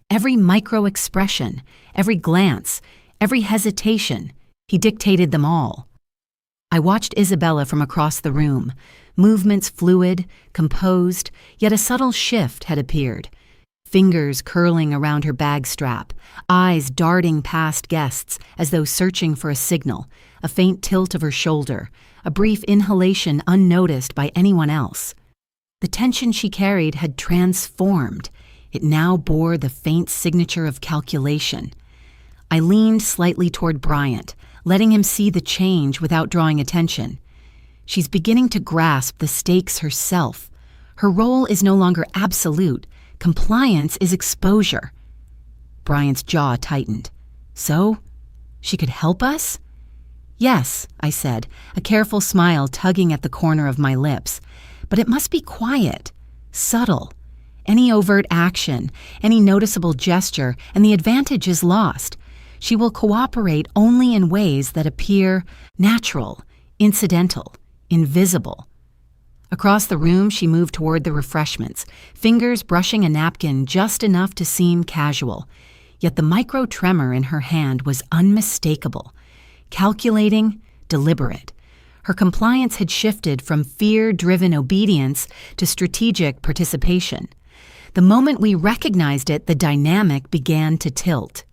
Every micro-expression, every glance, every hesitation, he dictated them all. I watched Isabella from across the room, movements fluid, composed, yet a subtle shift had appeared. Fingers curling around her bag strap, eyes darting past guests as though searching for a signal, a faint tilt of her shoulder, a brief inhalation unnoticed by anyone else. The tension she carried had transformed. It now bore the faint signature of calculation. I leaned slightly toward Bryant, letting him see the change without drawing attention. She's beginning to grasp the stakes herself. Her role is no longer absolute. Compliance is exposure. Bryant's jaw tightened. So? She could help us? Yes, I said, a careful smile tugging at the corner of my lips. But it must be quiet, subtle. Any overt action, any noticeable gesture, and the advantage is lost. She will cooperate only in ways that appear natural, incidental, invisible. Across the room, she moved toward the refreshments, fingers brushing a napkin just enough to seem casual. Yet the micro-tremor in her hand was unmistakable. Calculating, deliberate. Her compliance had shifted from fear-driven obedience to strategic participation. The moment we recognized it, the dynamic began to tilt.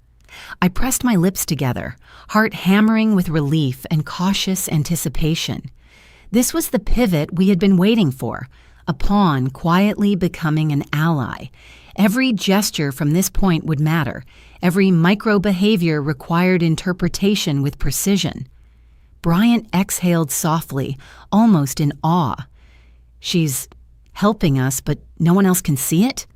I pressed my lips together, heart hammering with relief and cautious anticipation. This was the pivot we had been waiting for, a pawn quietly becoming an ally. Every gesture from this point would matter. Every micro-behavior required interpretation with precision. Bryant exhaled softly, almost in awe. "She's helping us, but no one else can see it?"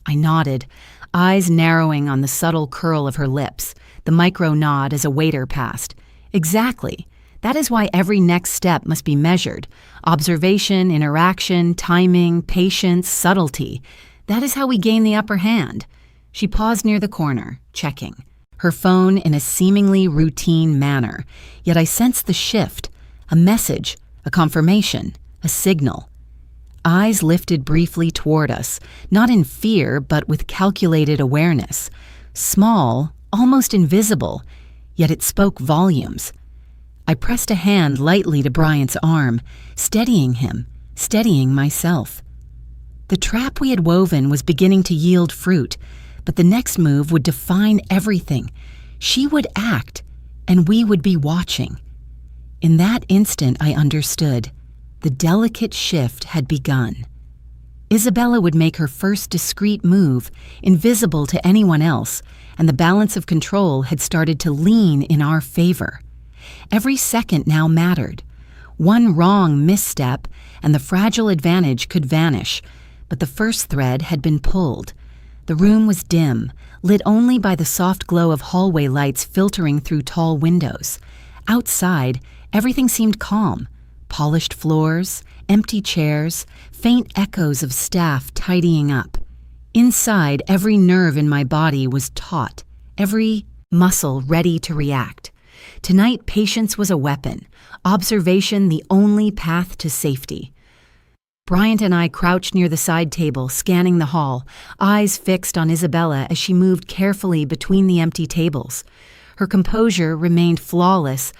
I nodded, eyes narrowing on the subtle curl of her lips, the micro-nod as a waiter passed. "Exactly. That is why every next step must be measured. Observation, interaction, timing, patience, subtlety. That is how we gain the upper hand." She paused near the corner, checking her phone in a seemingly routine manner, yet I sensed the shift, a message, a confirmation, a signal. Eyes lifted briefly toward us, not in fear but with calculated awareness. Small, almost invisible, yet it spoke volumes. I pressed a hand lightly to Bryant's arm, steadying him, steadying myself. The trap we had woven was beginning to yield fruit, but the next move would define everything. She would act, and we would be watching. In that instant, I understood. The delicate shift had begun. Isabella would make her first discreet move, invisible to anyone else, and the balance of control had started to lean in our favor. Every second now mattered. One wrong misstep, and the fragile advantage could vanish, but the first thread had been pulled. The room was dim, lit only by the soft glow of hallway lights filtering through tall windows. Outside, everything seemed calm. Polished floors, empty chairs, faint echoes of staff tidying up. Inside, every nerve in my body was taut, every muscle ready to react. Tonight, patience was a weapon, observation the only path to safety. Bryant and I crouched near the side table, scanning the hall, eyes fixed on Isabella as she moved carefully between the empty tables. Her composure remained flawless,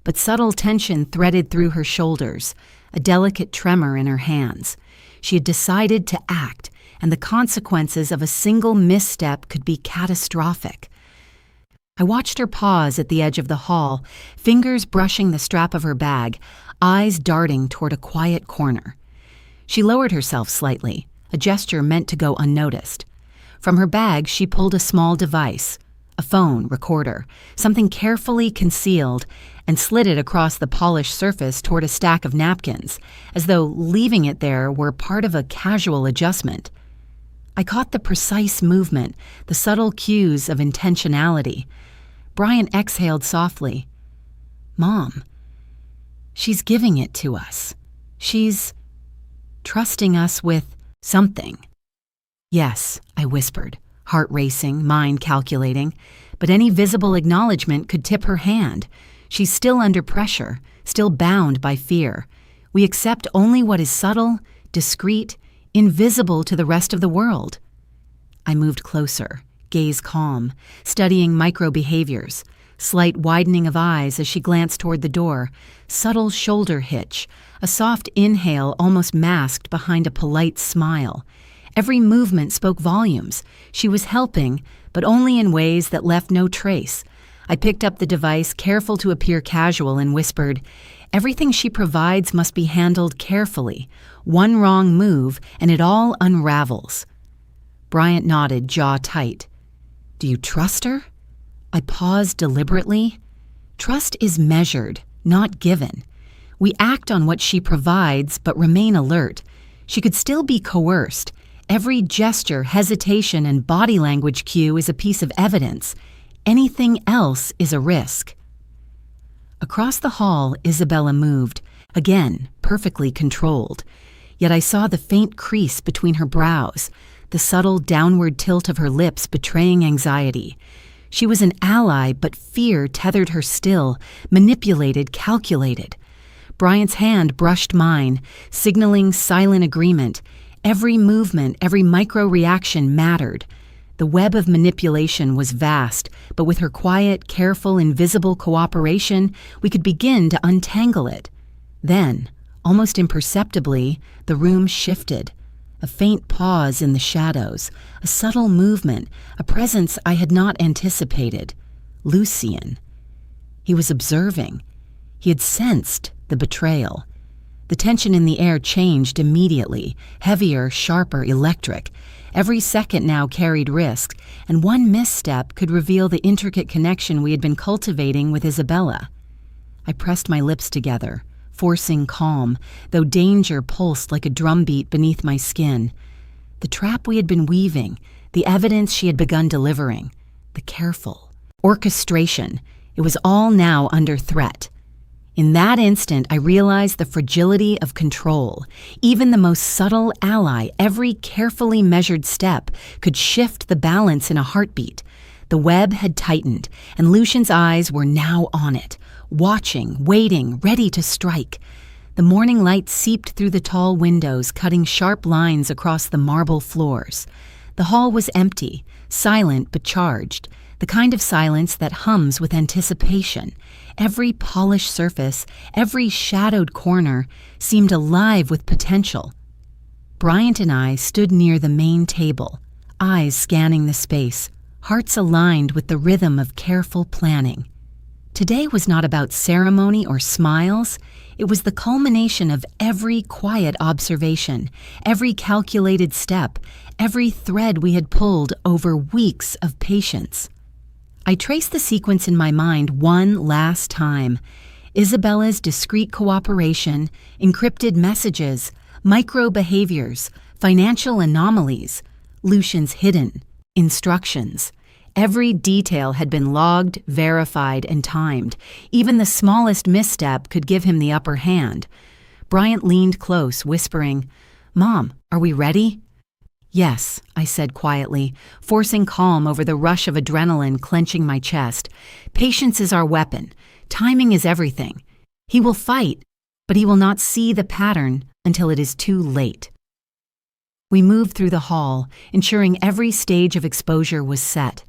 but subtle tension threaded through her shoulders, a delicate tremor in her hands. She had decided to act, and the consequences of a single misstep could be catastrophic. I watched her pause at the edge of the hall, fingers brushing the strap of her bag, eyes darting toward a quiet corner. She lowered herself slightly, a gesture meant to go unnoticed. From her bag, she pulled a small device, a phone recorder, something carefully concealed, and slid it across the polished surface toward a stack of napkins, as though leaving it there were part of a casual adjustment. I caught the precise movement, the subtle cues of intentionality. Bryant exhaled softly. "Mom, she's giving it to us. She's trusting us with something." "Yes," I whispered, heart racing, mind calculating, but any visible acknowledgement could tip her hand. She's still under pressure, still bound by fear. We accept only what is subtle, discreet, invisible to the rest of the world. I moved closer, gaze calm, studying micro-behaviors, slight widening of eyes as she glanced toward the door, subtle shoulder hitch, a soft inhale almost masked behind a polite smile. Every movement spoke volumes. She was helping, but only in ways that left no trace. I picked up the device, careful to appear casual, and whispered, "Everything she provides must be handled carefully. One wrong move, and it all unravels." Bryant nodded, jaw tight. "Do you trust her?" I paused deliberately. Trust is measured, not given. We act on what she provides, but remain alert. She could still be coerced. Every gesture, hesitation, and body language cue is a piece of evidence. Anything else is a risk. Across the hall, Isabella moved, again, perfectly controlled. Yet I saw the faint crease between her brows, the subtle downward tilt of her lips betraying anxiety. She was an ally, but fear tethered her still, manipulated, calculated. Bryant's hand brushed mine, signaling silent agreement. Every movement, every micro-reaction mattered. The web of manipulation was vast, but with her quiet, careful, invisible cooperation, we could begin to untangle it. Then, almost imperceptibly, the room shifted. A faint pause in the shadows, a subtle movement, a presence I had not anticipated. Lucian. He was observing. He had sensed the betrayal. The tension in the air changed immediately, heavier, sharper, electric. Every second now carried risk, and one misstep could reveal the intricate connection we had been cultivating with Isabella. I pressed my lips together, forcing calm, though danger pulsed like a drumbeat beneath my skin. The trap we had been weaving, the evidence she had begun delivering, the careful orchestration, it was all now under threat. In that instant, I realized the fragility of control. Even the most subtle ally, every carefully measured step, could shift the balance in a heartbeat. The web had tightened, and Lucian's eyes were now on it, watching, waiting, ready to strike. The morning light seeped through the tall windows, cutting sharp lines across the marble floors. The hall was empty, silent but charged, the kind of silence that hums with anticipation. Every polished surface, every shadowed corner seemed alive with potential. Bryant and I stood near the main table, eyes scanning the space, hearts aligned with the rhythm of careful planning. Today was not about ceremony or smiles. It was the culmination of every quiet observation, every calculated step, every thread we had pulled over weeks of patience. I traced the sequence in my mind one last time. Isabella's discreet cooperation, encrypted messages, micro-behaviors, financial anomalies, Lucian's hidden instructions. Every detail had been logged, verified, and timed. Even the smallest misstep could give him the upper hand. Bryant leaned close, whispering, "Mom, are we ready?" "Yes," I said quietly, forcing calm over the rush of adrenaline clenching my chest. "Patience is our weapon. Timing is everything. He will fight, but he will not see the pattern until it is too late." We moved through the hall, ensuring every stage of exposure was set.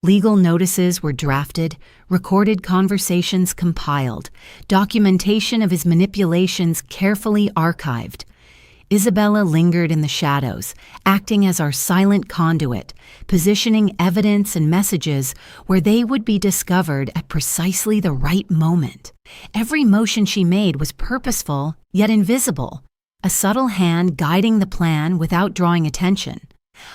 Legal notices were drafted, recorded conversations compiled, documentation of his manipulations carefully archived. Isabella lingered in the shadows, acting as our silent conduit, positioning evidence and messages where they would be discovered at precisely the right moment. Every motion she made was purposeful, yet invisible, a subtle hand guiding the plan without drawing attention.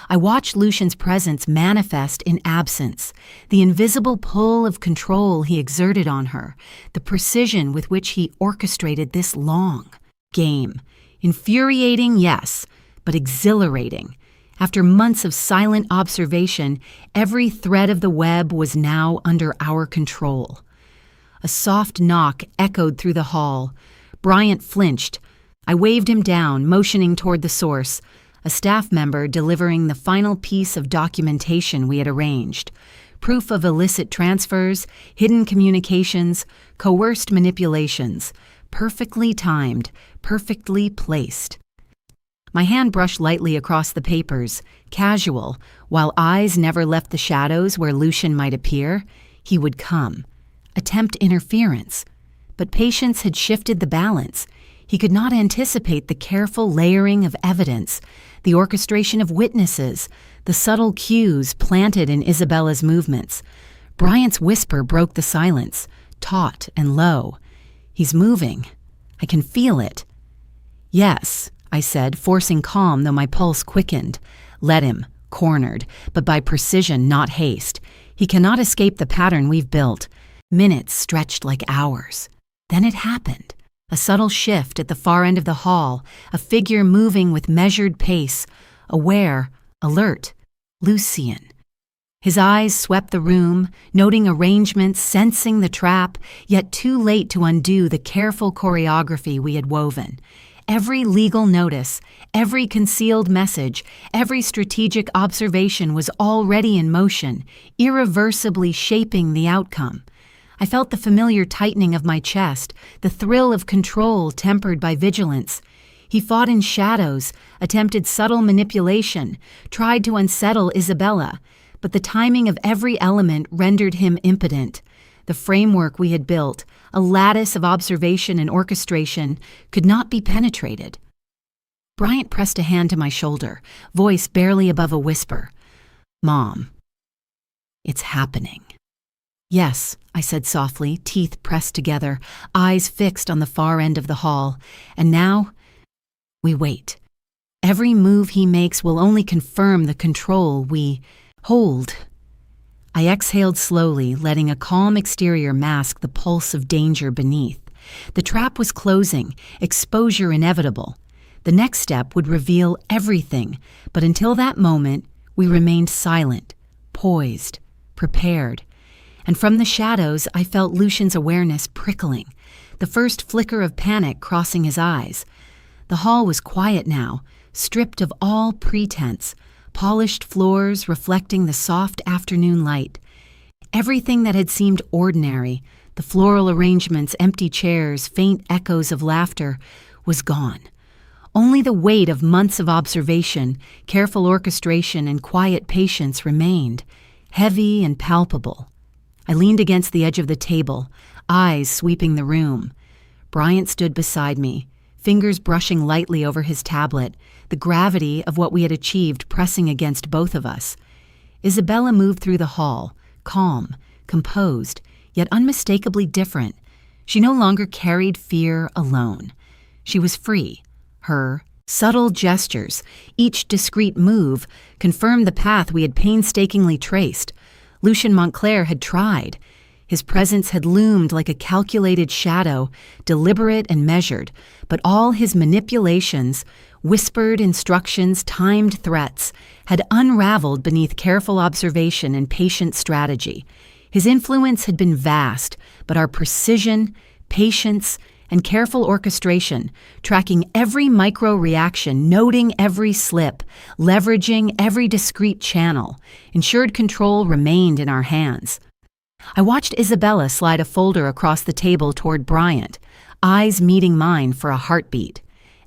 I watched Lucian's presence manifest in absence, the invisible pull of control he exerted on her, the precision with which he orchestrated this long game. Infuriating, yes, but exhilarating. After months of silent observation, every thread of the web was now under our control. A soft knock echoed through the hall. Bryant flinched. I waved him down, motioning toward the source, a staff member delivering the final piece of documentation we had arranged. Proof of illicit transfers, hidden communications, coerced manipulations. Perfectly timed, perfectly placed. My hand brushed lightly across the papers, casual, while eyes never left the shadows where Lucian might appear. He would come, attempt interference. But patience had shifted the balance. He could not anticipate the careful layering of evidence, the orchestration of witnesses, the subtle cues planted in Isabella's movements. Bryant's whisper broke the silence, taut and low. "He's moving. I can feel it." "Yes," I said, forcing calm though my pulse quickened. "Let him, cornered, but by precision, not haste. He cannot escape the pattern we've built." Minutes stretched like hours. Then it happened. A subtle shift at the far end of the hall, a figure moving with measured pace, aware, alert, Lucian. His eyes swept the room, noting arrangements, sensing the trap, yet too late to undo the careful choreography we had woven. Every legal notice, every concealed message, every strategic observation was already in motion, irreversibly shaping the outcome. I felt the familiar tightening of my chest, the thrill of control tempered by vigilance. He fought in shadows, attempted subtle manipulation, tried to unsettle Isabella, but the timing of every element rendered him impotent. The framework we had built, a lattice of observation and orchestration, could not be penetrated. Bryant pressed a hand to my shoulder, voice barely above a whisper. "Mom, it's happening." Yes, I said softly, teeth pressed together, eyes fixed on the far end of the hall. And now, we wait. Every move he makes will only confirm the control we hold. I exhaled slowly, letting a calm exterior mask the pulse of danger beneath. The trap was closing, exposure inevitable. The next step would reveal everything, but until that moment, we remained silent, poised, prepared. And from the shadows, I felt Lucian's awareness prickling, the first flicker of panic crossing his eyes. The hall was quiet now, stripped of all pretense, polished floors reflecting the soft afternoon light. Everything that had seemed ordinary, the floral arrangements, empty chairs, faint echoes of laughter, was gone. Only the weight of months of observation, careful orchestration, and quiet patience remained, heavy and palpable. I leaned against the edge of the table, eyes sweeping the room. Bryant stood beside me, fingers brushing lightly over his tablet, the gravity of what we had achieved pressing against both of us. Isabella moved through the hall, calm, composed, yet unmistakably different. She no longer carried fear alone. She was free. Her subtle gestures, each discreet move, confirmed the path we had painstakingly traced. Lucian Montclair had tried. His presence had loomed like a calculated shadow, deliberate and measured, but all his manipulations, whispered instructions, timed threats, had unraveled beneath careful observation and patient strategy. His influence had been vast, but our precision, patience, and careful orchestration, tracking every micro-reaction, noting every slip, leveraging every discrete channel, ensured control remained in our hands. I watched Isabella slide a folder across the table toward Bryant, eyes meeting mine for a heartbeat.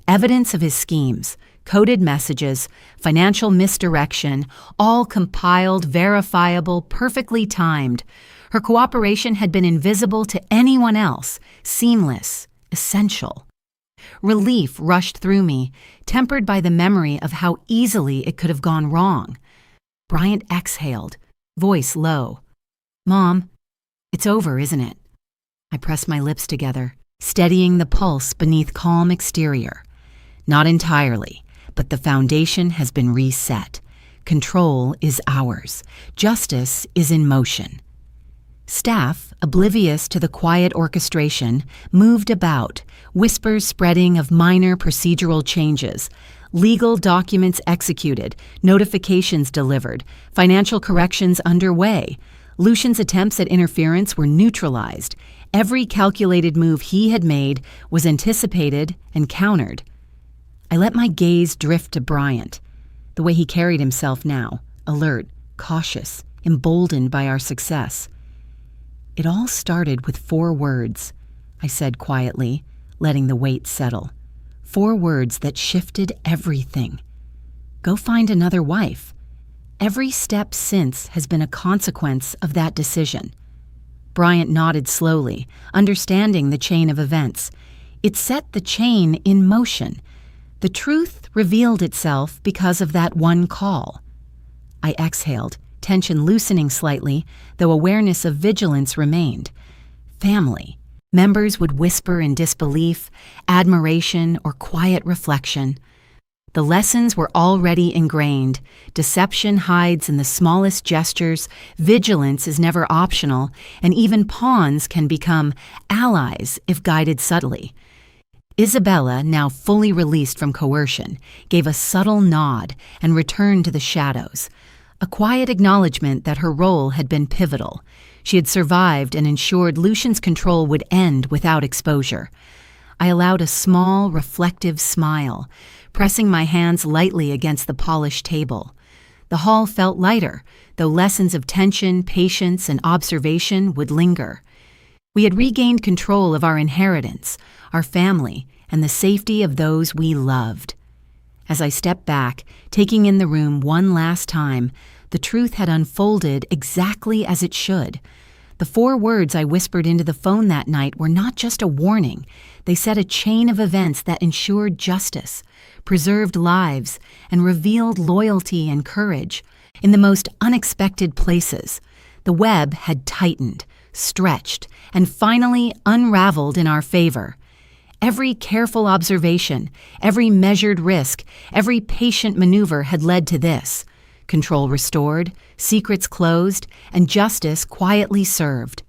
Evidence of his schemes, coded messages, financial misdirection, all compiled, verifiable, perfectly timed. Her cooperation had been invisible to anyone else, seamless, essential. Relief rushed through me, tempered by the memory of how easily it could have gone wrong. Bryant exhaled, voice low. "Mom, it's over, isn't it?" I pressed my lips together, steadying the pulse beneath calm exterior. Not entirely, but the foundation has been reset. Control is ours. Justice is in motion. Staff, oblivious to the quiet orchestration, moved about, whispers spreading of minor procedural changes, legal documents executed, notifications delivered, financial corrections underway. Lucian's attempts at interference were neutralized. Every calculated move he had made was anticipated and countered. I let my gaze drift to Bryant, the way he carried himself now, alert, cautious, emboldened by our success. "It all started with 4 words," I said quietly, letting the weight settle. 4 words that shifted everything. "Go find another wife." Every step since has been a consequence of that decision. Bryant nodded slowly, understanding the chain of events. It set the chain in motion. The truth revealed itself because of that one call. I exhaled, tension loosening slightly, though awareness of vigilance remained. Family. Members would whisper in disbelief, admiration, or quiet reflection. The lessons were already ingrained. Deception hides in the smallest gestures, vigilance is never optional, and even pawns can become allies if guided subtly. Isabella, now fully released from coercion, gave a subtle nod and returned to the shadows. A quiet acknowledgement that her role had been pivotal. She had survived and ensured Lucian's control would end without exposure. I allowed a small, reflective smile, pressing my hands lightly against the polished table. The hall felt lighter, though lessons of tension, patience, and observation would linger. We had regained control of our inheritance, our family, and the safety of those we loved. As I stepped back, taking in the room one last time, the truth had unfolded exactly as it should. The 4 words I whispered into the phone that night were not just a warning. They set a chain of events that ensured justice, preserved lives, and revealed loyalty and courage in the most unexpected places. The web had tightened, stretched, and finally unraveled in our favor. Every careful observation, every measured risk, every patient maneuver had led to this: control restored, secrets closed, and justice quietly served.